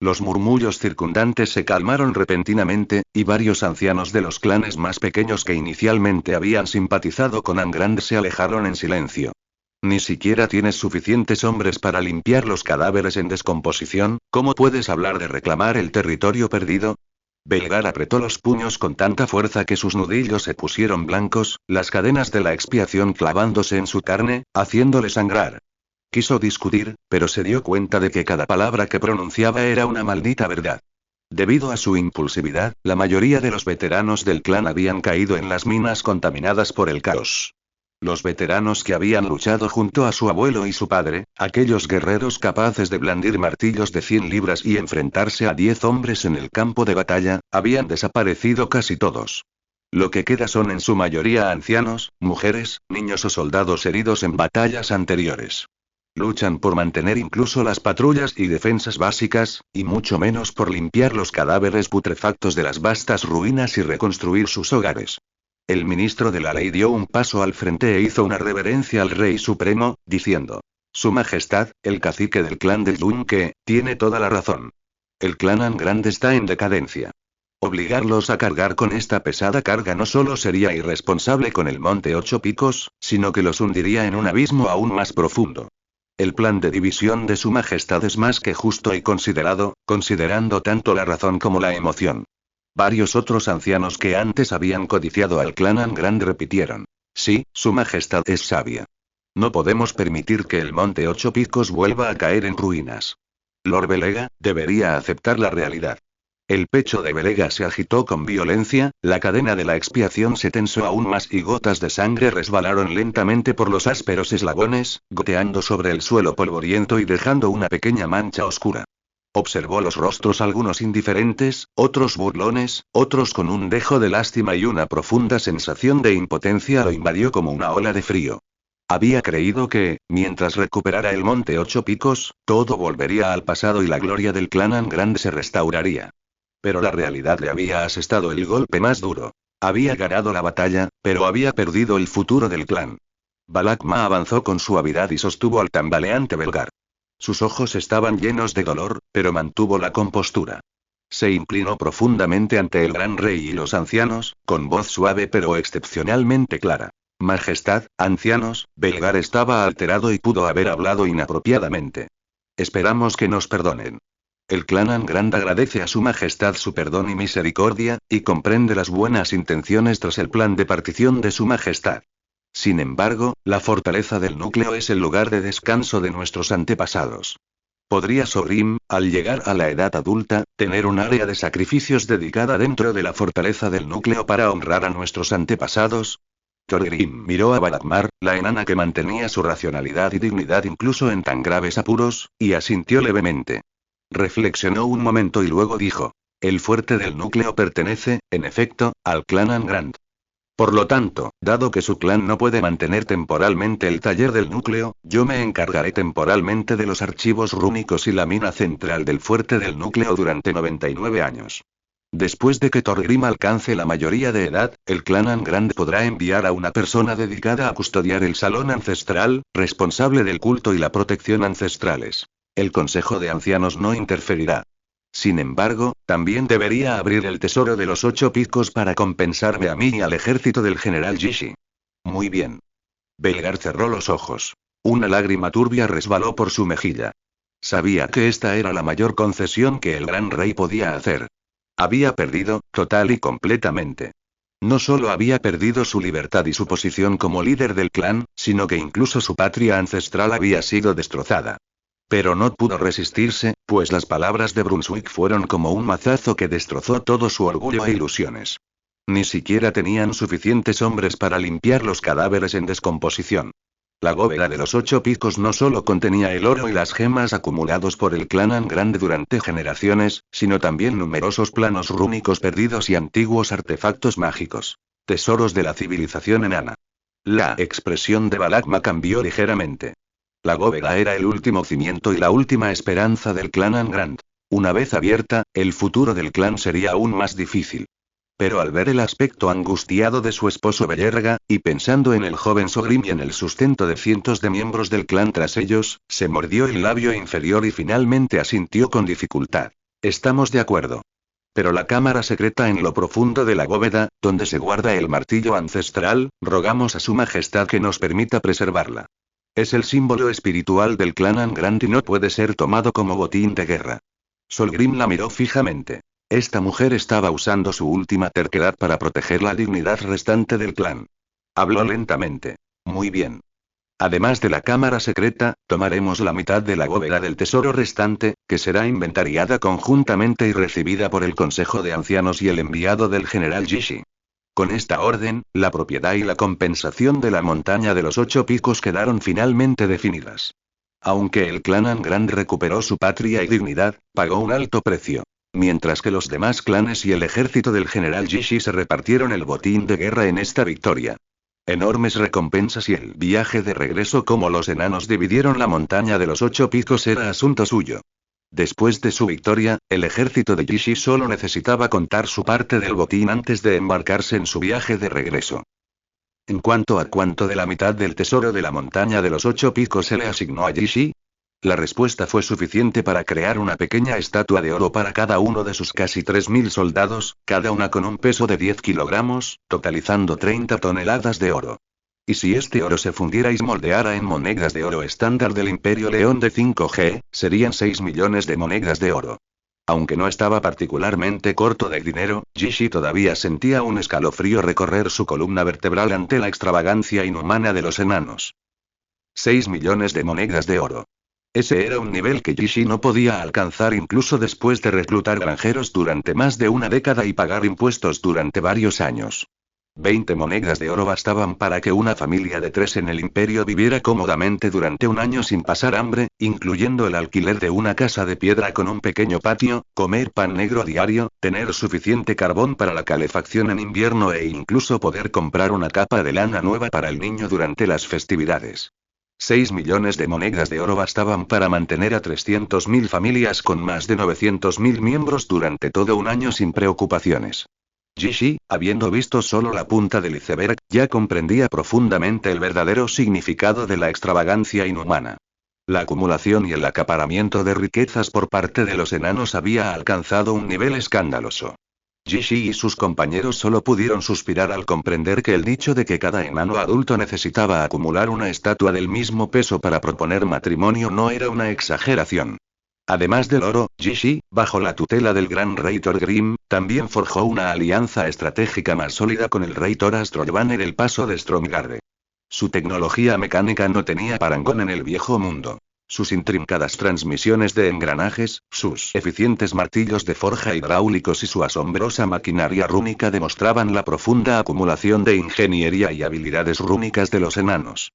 S1: Los murmullos circundantes se calmaron repentinamente, y varios ancianos de los clanes más pequeños que inicialmente habían simpatizado con Angrand se alejaron en silencio. Ni siquiera tienes suficientes hombres para limpiar los cadáveres en descomposición, ¿cómo puedes hablar de reclamar el territorio perdido? Belgar apretó los puños con tanta fuerza que sus nudillos se pusieron blancos, las cadenas de la expiación clavándose en su carne, haciéndole sangrar. Quiso discutir, pero se dio cuenta de que cada palabra que pronunciaba era una maldita verdad. Debido a su impulsividad, la mayoría de los veteranos del clan habían caído en las minas contaminadas por el caos. Los veteranos que habían luchado junto a su abuelo y su padre, aquellos guerreros capaces de blandir martillos de 100 libras y enfrentarse a 10 hombres en el campo de batalla, habían desaparecido casi todos. Lo que queda son en su mayoría ancianos, mujeres, niños o soldados heridos en batallas anteriores. Luchan por mantener incluso las patrullas y defensas básicas, y mucho menos por limpiar los cadáveres putrefactos de las vastas ruinas y reconstruir sus hogares. El ministro de la ley dio un paso al frente e hizo una reverencia al rey supremo, diciendo: Su Majestad, el cacique del clan del Yunque, tiene toda la razón. El clan Angrand está en decadencia. Obligarlos a cargar con esta pesada carga no solo sería irresponsable con el monte 8 Picos, sino que los hundiría en un abismo aún más profundo. El plan de división de Su Majestad es más que justo y considerado, considerando tanto la razón como la emoción. Varios otros ancianos que antes habían codiciado al clan Angrand repitieron: Sí, Su Majestad es sabia. No podemos permitir que el monte 8 Picos vuelva a caer en ruinas. Lord Belega, debería aceptar la realidad. El pecho de Belega se agitó con violencia, la cadena de la expiación se tensó aún más y gotas de sangre resbalaron lentamente por los ásperos eslabones, goteando sobre el suelo polvoriento y dejando una pequeña mancha oscura. Observó los rostros, algunos indiferentes, otros burlones, otros con un dejo de lástima, y una profunda sensación de impotencia lo invadió como una ola de frío. Había creído que, mientras recuperara el monte Ocho Picos, todo volvería al pasado y la gloria del clan Angrand se restauraría. Pero la realidad le había asestado el golpe más duro. Había ganado la batalla, pero había perdido el futuro del clan. Balak Ma avanzó con suavidad y sostuvo al tambaleante Belgar. Sus ojos estaban llenos de dolor, pero mantuvo la compostura. Se inclinó profundamente ante el gran rey y los ancianos, con voz suave pero excepcionalmente clara. Majestad, ancianos, Belgar estaba alterado y pudo haber hablado inapropiadamente. Esperamos que nos perdonen. El clan Angrand agradece a su majestad su perdón y misericordia, y comprende las buenas intenciones tras el plan de partición de su majestad. Sin embargo, la fortaleza del núcleo es el lugar de descanso de nuestros antepasados. ¿Podría Sogrim, al llegar a la edad adulta, tener un área de sacrificios dedicada dentro de la fortaleza del núcleo para honrar a nuestros antepasados? Thorgrim miró a Balamar, la enana que mantenía su racionalidad y dignidad incluso en tan graves apuros, y asintió levemente. Reflexionó un momento y luego dijo: el fuerte del núcleo pertenece, en efecto, al clan Angrand. Por lo tanto, dado que su clan no puede mantener temporalmente el taller del núcleo, yo me encargaré temporalmente de los archivos rúnicos y la mina central del fuerte del núcleo durante 99 años. Después de que Thorgrim alcance la mayoría de edad, el clan Angrand podrá enviar a una persona dedicada a custodiar el salón ancestral, responsable del culto y la protección ancestrales. El Consejo de Ancianos no interferirá. Sin embargo, también debería abrir el tesoro de los 8 picos para compensarme a mí y al ejército del general Jishi. Muy bien. Belgar cerró los ojos. Una lágrima turbia resbaló por su mejilla. Sabía que esta era la mayor concesión que el gran rey podía hacer. Había perdido, total y completamente. No solo había perdido su libertad y su posición como líder del clan, sino que incluso su patria ancestral había sido destrozada. Pero no pudo resistirse, pues las palabras de Brunswick fueron como un mazazo que destrozó todo su orgullo e ilusiones. Ni siquiera tenían suficientes hombres para limpiar los cadáveres en descomposición. La bóveda de los 8 picos no solo contenía el oro y las gemas acumulados por el clan Angrand durante generaciones, sino también numerosos planos rúnicos perdidos y antiguos artefactos mágicos. Tesoros de la civilización enana. La expresión de Balak Ma cambió ligeramente. La bóveda era el último cimiento y la última esperanza del clan Angrand. Una vez abierta, el futuro del clan sería aún más difícil. Pero al ver el aspecto angustiado de su esposo Bellerga, y pensando en el joven Sogrim y en el sustento de cientos de miembros del clan tras ellos, se mordió el labio inferior y finalmente asintió con dificultad. Estamos de acuerdo. Pero la cámara secreta en lo profundo de la bóveda, donde se guarda el martillo ancestral, rogamos a su majestad que nos permita preservarla. Es el símbolo espiritual del clan Angrand y no puede ser tomado como botín de guerra. Solgrim la miró fijamente. Esta mujer estaba usando su última terquedad para proteger la dignidad restante del clan. Habló lentamente. Muy bien. Además de la cámara secreta, tomaremos la mitad de la bóveda del tesoro restante, que será inventariada conjuntamente y recibida por el Consejo de Ancianos y el enviado del general Jishi. Con esta orden, la propiedad y la compensación de la montaña de los 8 picos quedaron finalmente definidas. Aunque el clan Angrand recuperó su patria y dignidad, pagó un alto precio. Mientras que los demás clanes y el ejército del general Jishi se repartieron el botín de guerra en esta victoria. Enormes recompensas y el viaje de regreso, como los enanos dividieron la montaña de los 8 picos, era asunto suyo. Después de su victoria, el ejército de Jishi solo necesitaba contar su parte del botín antes de embarcarse en su viaje de regreso. En cuanto a cuánto de la mitad del tesoro de la montaña de los 8 picos se le asignó a Jishi, la respuesta fue suficiente para crear una pequeña estatua de oro para cada uno de sus casi 3.000 soldados, cada una con un peso de 10 kilogramos, totalizando 30 toneladas de oro. Y si este oro se fundiera y se moldeara en monedas de oro estándar del Imperio León de 5G, serían 6 millones de monedas de oro. Aunque no estaba particularmente corto de dinero, Jishi todavía sentía un escalofrío recorrer su columna vertebral ante la extravagancia inhumana de los enanos. 6 millones de monedas de oro. Ese era un nivel que Jishi no podía alcanzar incluso después de reclutar granjeros durante más de una década y pagar impuestos durante varios años. 20 monedas de oro bastaban para que una familia de 3 en el imperio viviera cómodamente durante un año sin pasar hambre, incluyendo el alquiler de una casa de piedra con un pequeño patio, comer pan negro diario, tener suficiente carbón para la calefacción en invierno e incluso poder comprar una capa de lana nueva para el niño durante las festividades. 6 millones de monedas de oro bastaban para mantener a 300.000 familias con más de 900.000 miembros durante todo un año sin preocupaciones. Jishi, habiendo visto solo la punta del iceberg, ya comprendía profundamente el verdadero significado de la extravagancia inhumana. La acumulación y el acaparamiento de riquezas por parte de los enanos había alcanzado un nivel escandaloso. Jishi y sus compañeros solo pudieron suspirar al comprender que el dicho de que cada enano adulto necesitaba acumular una estatua del mismo peso para proponer matrimonio no era una exageración. Además del oro, Jishi, bajo la tutela del gran rey Thorgrim, también forjó una alianza estratégica más sólida con el rey Thor Astrolvaner el paso de Stromgarde. Su tecnología mecánica no tenía parangón en el viejo mundo. Sus intrincadas transmisiones de engranajes, sus eficientes martillos de forja hidráulicos y su asombrosa maquinaria rúnica demostraban la profunda acumulación de ingeniería y habilidades rúnicas de los enanos.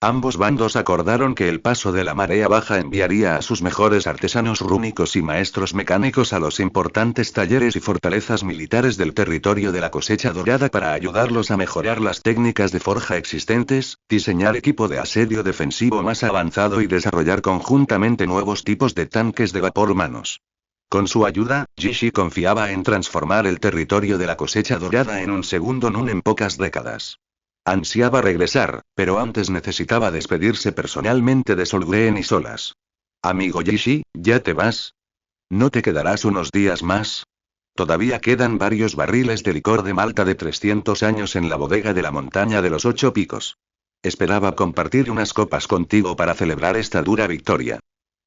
S1: Ambos bandos acordaron que el paso de la marea baja enviaría a sus mejores artesanos rúnicos y maestros mecánicos a los importantes talleres y fortalezas militares del territorio de la cosecha dorada para ayudarlos a mejorar las técnicas de forja existentes, diseñar equipo de asedio defensivo más avanzado y desarrollar conjuntamente nuevos tipos de tanques de vapor humanos. Con su ayuda, Jishi confiaba en transformar el territorio de la cosecha dorada en un segundo Nun en pocas décadas. Ansiaba regresar, pero antes necesitaba despedirse personalmente de Solgren y Solas. Amigo Jishi, ¿ya te vas? ¿No te quedarás unos días más? Todavía quedan varios barriles de licor de Malta de 300 años en la bodega de la montaña de los 8 picos. Esperaba compartir unas copas contigo para celebrar esta dura victoria.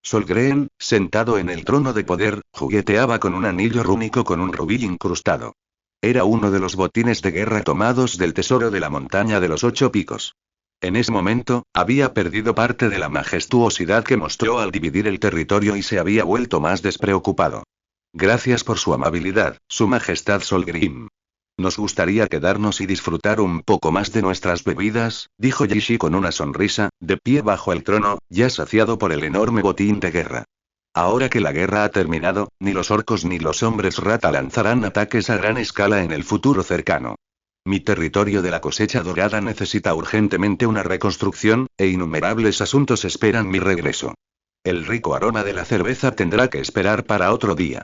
S1: Solgren, sentado en el trono de poder, jugueteaba con un anillo rúnico con un rubí incrustado. Era uno de los botines de guerra tomados del tesoro de la montaña de los 8 picos. En ese momento, había perdido parte de la majestuosidad que mostró al dividir el territorio y se había vuelto más despreocupado. Gracias por su amabilidad, Su Majestad Solgrim. Nos gustaría quedarnos y disfrutar un poco más de nuestras bebidas, dijo Jishi con una sonrisa, de pie bajo el trono, ya saciado por el enorme botín de guerra. Ahora que la guerra ha terminado, ni los orcos ni los hombres rata lanzarán ataques a gran escala en el futuro cercano. Mi territorio de la cosecha dorada necesita urgentemente una reconstrucción, e innumerables asuntos esperan mi regreso. El rico aroma de la cerveza tendrá que esperar para otro día.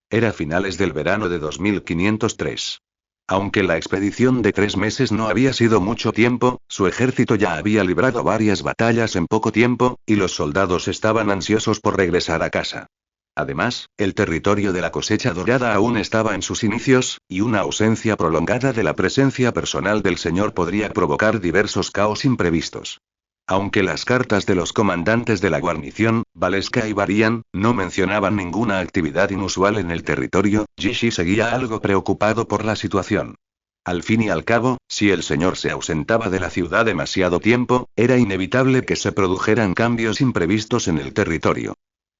S1: Era finales del verano de 2503. Aunque la expedición de 3 meses no había sido mucho tiempo, su ejército ya había librado varias batallas en poco tiempo, y los soldados estaban ansiosos por regresar a casa. Además, el territorio de la cosecha dorada aún estaba en sus inicios, y una ausencia prolongada de la presencia personal del señor podría provocar diversos caos imprevistos. Aunque las cartas de los comandantes de la guarnición, Valeska y Varian, no mencionaban ninguna actividad inusual en el territorio, Jishi seguía algo preocupado por la situación. Al fin y al cabo, si el señor se ausentaba de la ciudad demasiado tiempo, era inevitable que se produjeran cambios imprevistos en el territorio.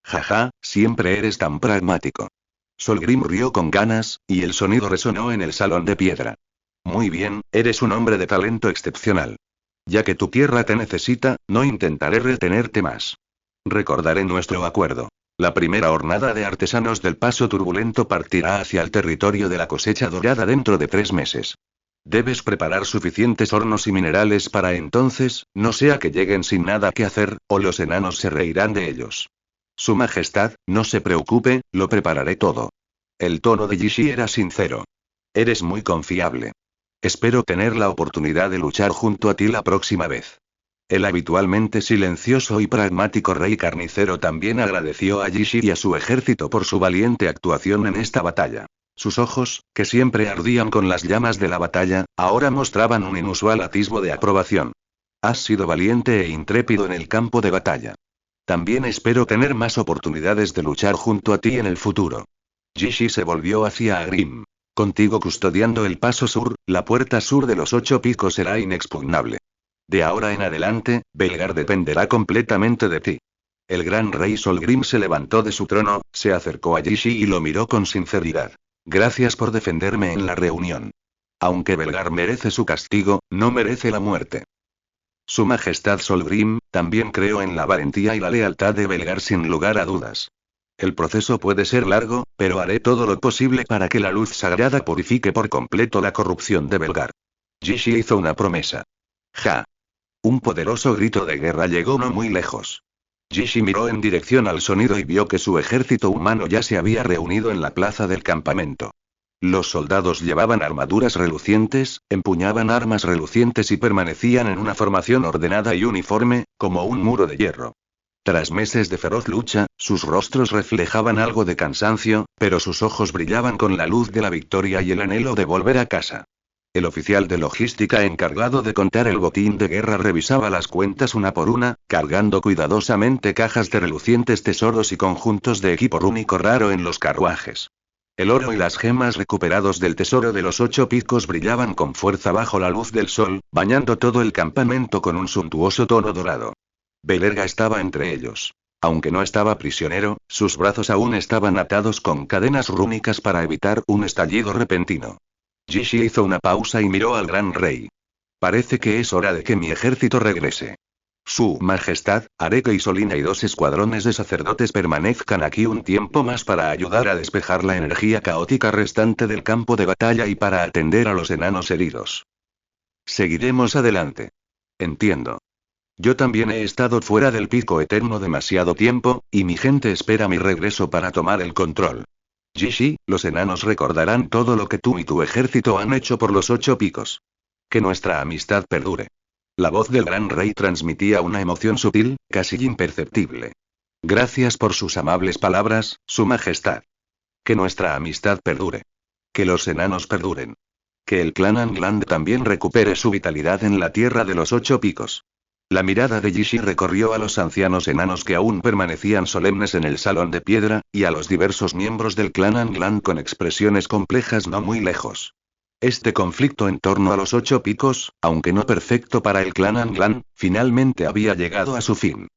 S1: Jaja, siempre eres tan pragmático. Solgrim rió con ganas, y el sonido resonó en el salón de piedra. Muy bien, eres un hombre de talento excepcional. Ya que tu tierra te necesita, no intentaré retenerte más. Recordaré nuestro acuerdo. La primera hornada de artesanos del paso turbulento partirá hacia el territorio de la cosecha dorada dentro de 3 meses. Debes preparar suficientes hornos y minerales para entonces, no sea que lleguen sin nada que hacer, o los enanos se reirán de ellos. Su Majestad, no se preocupe, lo prepararé todo. El tono de Jishi era sincero. Eres muy confiable. Espero tener la oportunidad de luchar junto a ti la próxima vez. El habitualmente silencioso y pragmático rey carnicero también agradeció a Jishi y a su ejército por su valiente actuación en esta batalla. Sus ojos, que siempre ardían con las llamas de la batalla, ahora mostraban un inusual atisbo de aprobación. Has sido valiente e intrépido en el campo de batalla. También espero tener más oportunidades de luchar junto a ti en el futuro. Jishi se volvió hacia Agrim. Contigo custodiando el paso sur, la puerta sur de los 8 picos será inexpugnable. De ahora en adelante, Belgar dependerá completamente de ti. El gran rey Solgrim se levantó de su trono, se acercó a Jishi y lo miró con sinceridad. Gracias por defenderme en la reunión. Aunque Belgar merece su castigo, no merece la muerte. Su Majestad Solgrim, también creo en la valentía y la lealtad de Belgar sin lugar a dudas. El proceso puede ser largo, pero haré todo lo posible para que la luz sagrada purifique por completo la corrupción de Belgar. Jishi hizo una promesa. Ja. Un poderoso grito de guerra llegó no muy lejos. Jishi miró en dirección al sonido y vio que su ejército humano ya se había reunido en la plaza del campamento. Los soldados llevaban armaduras relucientes, empuñaban armas relucientes y permanecían en una formación ordenada y uniforme, como un muro de hierro. Tras meses de feroz lucha, sus rostros reflejaban algo de cansancio, pero sus ojos brillaban con la luz de la victoria y el anhelo de volver a casa. El oficial de logística encargado de contar el botín de guerra revisaba las cuentas una por una, cargando cuidadosamente cajas de relucientes tesoros y conjuntos de equipo rúnico raro en los carruajes. El oro y las gemas recuperados del tesoro de los 8 picos brillaban con fuerza bajo la luz del sol, bañando todo el campamento con un suntuoso tono dorado. Belerga estaba entre ellos. Aunque no estaba prisionero, sus brazos aún estaban atados con cadenas rúnicas para evitar un estallido repentino. Jishi hizo una pausa y miró al gran rey. Parece que es hora de que mi ejército regrese. Su Majestad, haré que Isolina y 2 escuadrones de sacerdotes permanezcan aquí un tiempo más para ayudar a despejar la energía caótica restante del campo de batalla y para atender a los enanos heridos. Seguiremos adelante. Entiendo. Yo también he estado fuera del pico eterno demasiado tiempo, y mi gente espera mi regreso para tomar el control. Jishi, los enanos recordarán todo lo que tú y tu ejército han hecho por los 8 picos. Que nuestra amistad perdure. La voz del gran rey transmitía una emoción sutil, casi imperceptible. Gracias por sus amables palabras, Su Majestad. Que nuestra amistad perdure. Que los enanos perduren. Que el clan Angland también recupere su vitalidad en la tierra de los 8 picos. La mirada de Jishi recorrió a los ancianos enanos que aún permanecían solemnes en el salón de piedra, y a los diversos miembros del clan Angland con expresiones complejas no muy lejos. Este conflicto en torno a los 8 picos, aunque no perfecto para el clan Angland, finalmente había llegado a su fin.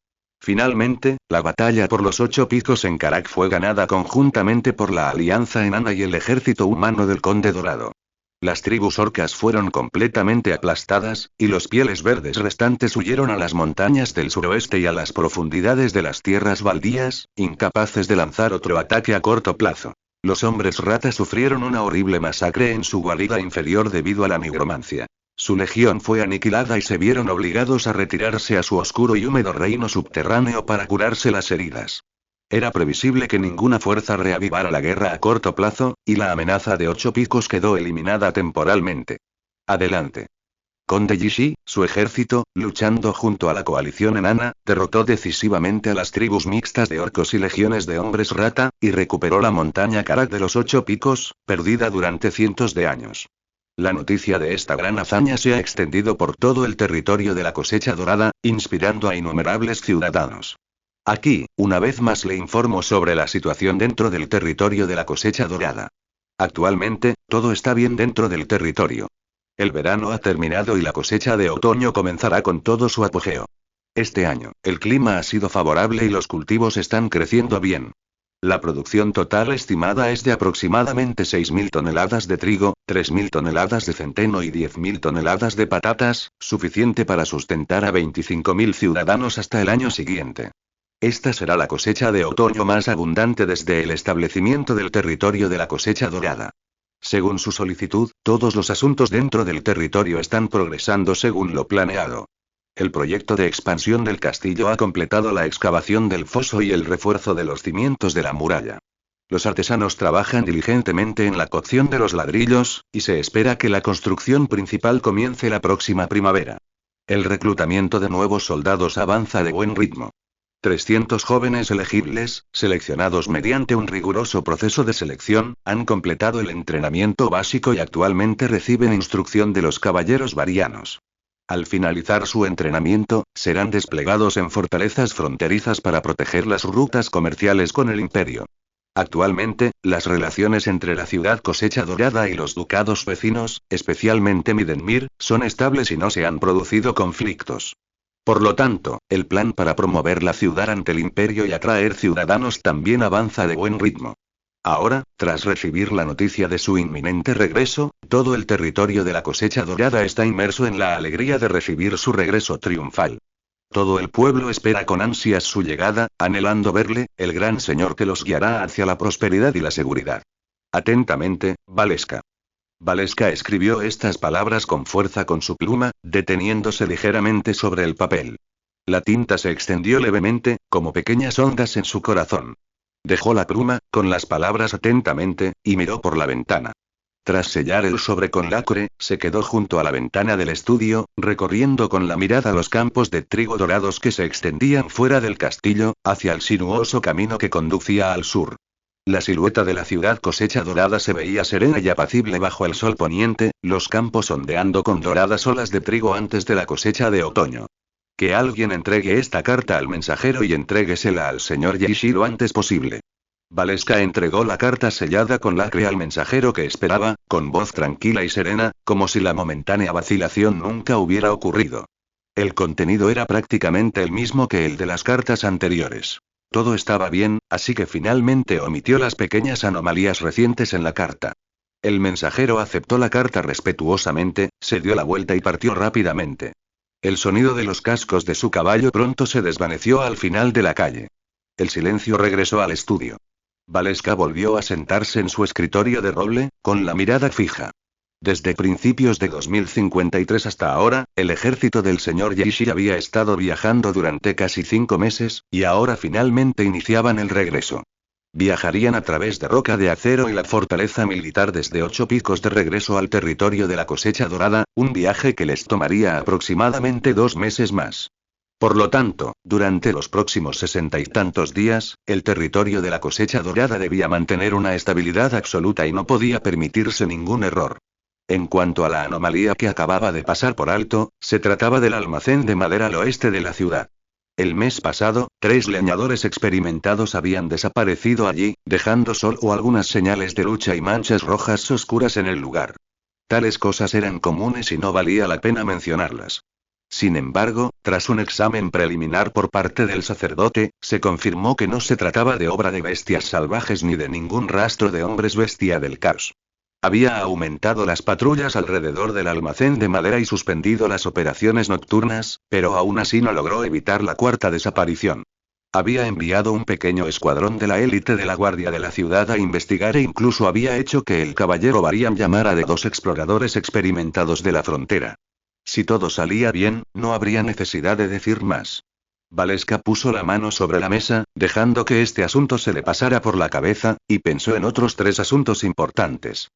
S1: Finalmente, la batalla por los 8 picos en Karak fue ganada conjuntamente por la alianza enana y el ejército humano del Conde Dorado. Las tribus orcas fueron completamente aplastadas, y los pieles verdes restantes huyeron a las montañas del suroeste y a las profundidades de las tierras baldías, incapaces de lanzar otro ataque a corto plazo. Los hombres rata sufrieron una horrible masacre en su guarida inferior debido a la nigromancia. Su legión fue aniquilada y se vieron obligados a retirarse a su oscuro y húmedo reino subterráneo para curarse las heridas. Era previsible que ninguna fuerza reavivara la guerra a corto plazo, y la amenaza de 8 picos quedó eliminada temporalmente. Adelante. Conde Jishi, su ejército, luchando junto a la coalición enana, derrotó decisivamente a las tribus mixtas de orcos y legiones de hombres rata, y recuperó la montaña Karak de los 8 picos, perdida durante cientos de años. La noticia de esta gran hazaña se ha extendido por todo el territorio de la cosecha dorada, inspirando a innumerables ciudadanos. Aquí, una vez más le informo sobre la situación dentro del territorio de la cosecha dorada. Actualmente, todo está bien dentro del territorio. El verano ha terminado y la cosecha de otoño comenzará con todo su apogeo. Este año, el clima ha sido favorable y los cultivos están creciendo bien. La producción total estimada es de aproximadamente 6.000 toneladas de trigo, 3.000 toneladas de centeno y 10.000 toneladas de patatas, suficiente para sustentar a 25.000 ciudadanos hasta el año siguiente. Esta será la cosecha de otoño más abundante desde el establecimiento del territorio de la cosecha dorada. Según su solicitud, todos los asuntos dentro del territorio están progresando según lo planeado. El proyecto de expansión del castillo ha completado la excavación del foso y el refuerzo de los cimientos de la muralla. Los artesanos trabajan diligentemente en la cocción de los ladrillos, y se espera que la construcción principal comience la próxima primavera. El reclutamiento de nuevos soldados avanza de buen ritmo. 300 jóvenes elegibles, seleccionados mediante un riguroso proceso de selección, han completado el entrenamiento básico y actualmente reciben instrucción de los caballeros varianos. Al finalizar su entrenamiento, serán desplegados en fortalezas fronterizas para proteger las rutas comerciales con el imperio. Actualmente, las relaciones entre la ciudad cosecha dorada y los ducados vecinos, especialmente Midenmir, son estables y no se han producido conflictos. Por lo tanto, el plan para promover la ciudad ante el imperio y atraer ciudadanos también avanza de buen ritmo. Ahora, tras recibir la noticia de su inminente regreso, todo el territorio de la cosecha dorada está inmerso en la alegría de recibir su regreso triunfal. Todo el pueblo espera con ansias su llegada, anhelando verle, el gran señor que los guiará hacia la prosperidad y la seguridad. Atentamente, Valeska. Valeska escribió estas palabras con fuerza con su pluma, deteniéndose ligeramente sobre el papel. La tinta se extendió levemente, como pequeñas ondas en su corazón. Dejó la pluma, con las palabras atentamente, y miró por la ventana. Tras sellar el sobre con lacre, se quedó junto a la ventana del estudio, recorriendo con la mirada los campos de trigo dorados que se extendían fuera del castillo, hacia el sinuoso camino que conducía al sur. La silueta de la ciudad cosecha dorada se veía serena y apacible bajo el sol poniente, los campos ondeando con doradas olas de trigo antes de la cosecha de otoño. Que alguien entregue esta carta al mensajero y entréguesela al señor Yishi lo antes posible. Valeska entregó la carta sellada con lacre al mensajero que esperaba, con voz tranquila y serena, como si la momentánea vacilación nunca hubiera ocurrido. El contenido era prácticamente el mismo que el de las cartas anteriores. Todo estaba bien, así que finalmente omitió las pequeñas anomalías recientes en la carta. El mensajero aceptó la carta respetuosamente, se dio la vuelta y partió rápidamente. El sonido de los cascos de su caballo pronto se desvaneció al final de la calle. El silencio regresó al estudio. Valeska volvió a sentarse en su escritorio de roble, con la mirada fija. Desde principios de 2053 hasta ahora, el ejército del señor Yishi había estado viajando durante casi 5 meses, y ahora finalmente iniciaban el regreso. Viajarían a través de Roca de Acero y la fortaleza militar desde 8 picos de regreso al territorio de la cosecha dorada, un viaje que les tomaría aproximadamente 2 meses más. Por lo tanto, durante los próximos 60 y tantos días, el territorio de la cosecha dorada debía mantener una estabilidad absoluta y no podía permitirse ningún error. En cuanto a la anomalía que acababa de pasar por alto, se trataba del almacén de madera al oeste de la ciudad. El mes pasado, 3 leñadores experimentados habían desaparecido allí, dejando solo algunas señales de lucha y manchas rojas oscuras en el lugar. Tales cosas eran comunes y no valía la pena mencionarlas. Sin embargo, tras un examen preliminar por parte del sacerdote, se confirmó que no se trataba de obra de bestias salvajes ni de ningún rastro de hombres bestia del caos. Había aumentado las patrullas alrededor del almacén de madera y suspendido las operaciones nocturnas, pero aún así no logró evitar la cuarta desaparición. Había enviado un pequeño escuadrón de la élite de la guardia de la ciudad a investigar e incluso había hecho que el caballero Varian llamara de 2 exploradores experimentados de la frontera. Si todo salía bien, no habría necesidad de decir más. Valeska puso la mano sobre la mesa, dejando que este asunto se le pasara por la cabeza, y pensó en otros 3 asuntos importantes.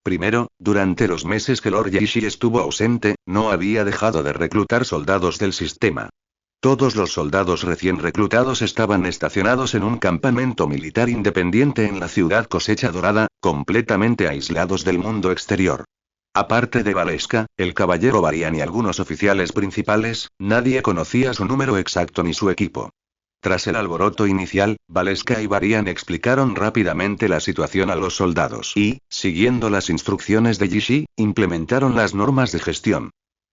S1: Primero, durante los meses que Lord Yishi estuvo ausente, no había dejado de reclutar soldados del sistema. Todos los soldados recién reclutados estaban estacionados en un campamento militar independiente en la ciudad cosecha dorada, completamente aislados del mundo exterior. Aparte de Valeska, el caballero Varian y algunos oficiales principales, nadie conocía su número exacto ni su equipo. Tras el alboroto inicial, Valeska y Varian explicaron rápidamente la situación a los soldados y, siguiendo las instrucciones de Yishi, implementaron las normas de gestión.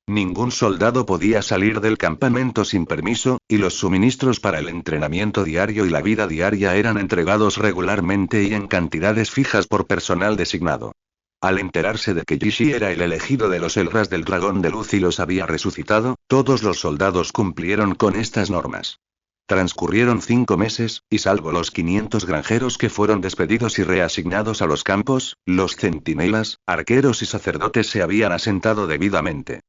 S1: Ningún soldado podía salir del campamento sin permiso, y los suministros para el entrenamiento diario y la vida diaria eran entregados regularmente y en cantidades fijas por personal designado. Al enterarse de que Yishi era el elegido de los Elras del Dragón de Luz y los había resucitado, todos los soldados cumplieron con estas normas. Transcurrieron 5 meses, y salvo los 500 granjeros que fueron despedidos y reasignados a los campos, los centinelas, arqueros y sacerdotes se habían asentado debidamente.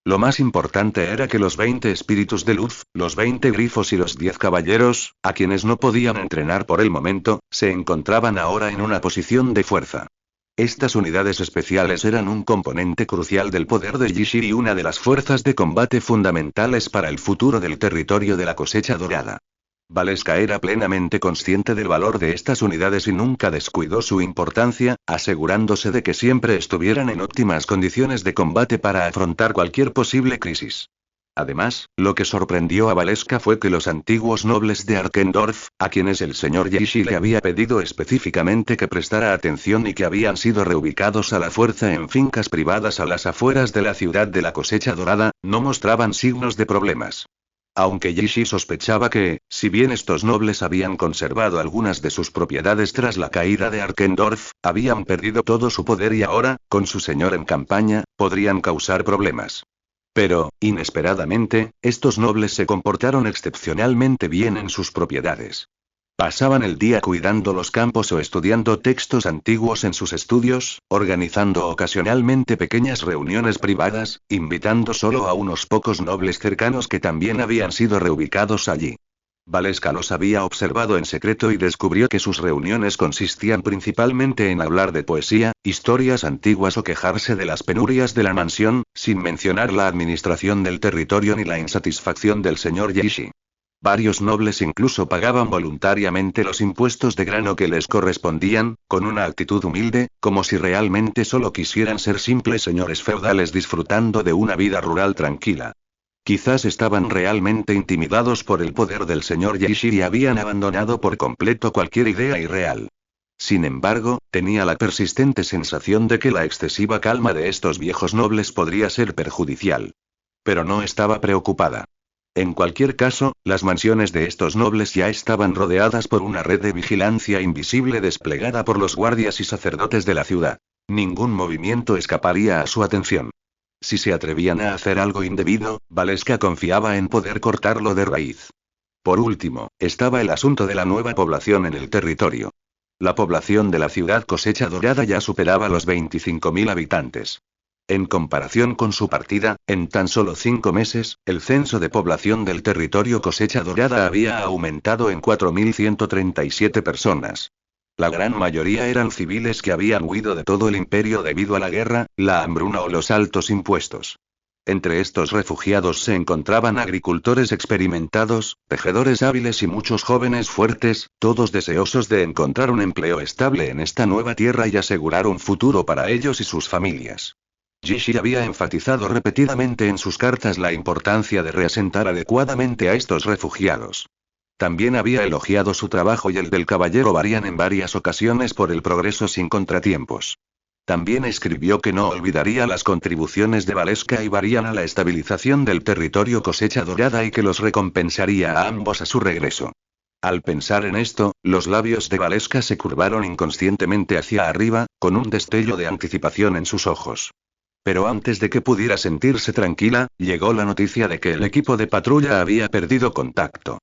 S1: Lo más importante era que los 20 espíritus de luz, los 20 grifos y los 10 caballeros, a quienes no podían entrenar por el momento, se encontraban ahora en una posición de fuerza. Estas unidades especiales eran un componente crucial del poder de Yishi y una de las fuerzas de combate fundamentales para el futuro del territorio de la cosecha dorada. Valeska era plenamente consciente del valor de estas unidades y nunca descuidó su importancia, asegurándose de que siempre estuvieran en óptimas condiciones de combate para afrontar cualquier posible crisis. Además, lo que sorprendió a Valeska fue que los antiguos nobles de Arkendorf, a quienes el señor Yishi le había pedido específicamente que prestara atención y que habían sido reubicados a la fuerza en fincas privadas a las afueras de la ciudad de la cosecha dorada, no mostraban signos de problemas. Aunque Yishi sospechaba que, si bien estos nobles habían conservado algunas de sus propiedades tras la caída de Arkendorf, habían perdido todo su poder y ahora, con su señor en campaña, podrían causar problemas. Pero, inesperadamente, estos nobles se comportaron excepcionalmente bien en sus propiedades. Pasaban el día cuidando los campos o estudiando textos antiguos en sus estudios, organizando ocasionalmente pequeñas reuniones privadas, invitando solo a unos pocos nobles cercanos que también habían sido reubicados allí. Valeska los había observado en secreto y descubrió que sus reuniones consistían principalmente en hablar de poesía, historias antiguas o quejarse de las penurias de la mansión, sin mencionar la administración del territorio ni la insatisfacción del señor Yishi. Varios nobles incluso pagaban voluntariamente los impuestos de grano que les correspondían, con una actitud humilde, como si realmente solo quisieran ser simples señores feudales disfrutando de una vida rural tranquila. Quizás estaban realmente intimidados por el poder del señor Yishi y habían abandonado por completo cualquier idea irreal. Sin embargo, tenía la persistente sensación de que la excesiva calma de estos viejos nobles podría ser perjudicial. Pero no estaba preocupada. En cualquier caso, las mansiones de estos nobles ya estaban rodeadas por una red de vigilancia invisible desplegada por los guardias y sacerdotes de la ciudad. Ningún movimiento escaparía a su atención. Si se atrevían a hacer algo indebido, Valeska confiaba en poder cortarlo de raíz. Por último, estaba el asunto de la nueva población en el territorio. La población de la ciudad Cosecha Dorada ya superaba los 25.000 habitantes. En comparación con su partida, en tan solo 5 meses, el censo de población del territorio Cosecha Dorada había aumentado en 4.137 personas. La gran mayoría eran civiles que habían huido de todo el imperio debido a la guerra, la hambruna o los altos impuestos. Entre estos refugiados se encontraban agricultores experimentados, tejedores hábiles y muchos jóvenes fuertes, todos deseosos de encontrar un empleo estable en esta nueva tierra y asegurar un futuro para ellos y sus familias. Yishi había enfatizado repetidamente en sus cartas la importancia de reasentar adecuadamente a estos refugiados. También había elogiado su trabajo y el del caballero Varian en varias ocasiones por el progreso sin contratiempos. También escribió que no olvidaría las contribuciones de Valeska y Varian a la estabilización del territorio Cosecha Dorada y que los recompensaría a ambos a su regreso. Al pensar en esto, los labios de Valeska se curvaron inconscientemente hacia arriba, con un destello de anticipación en sus ojos. Pero antes de que pudiera sentirse tranquila, llegó la noticia de que el equipo de patrulla había perdido contacto.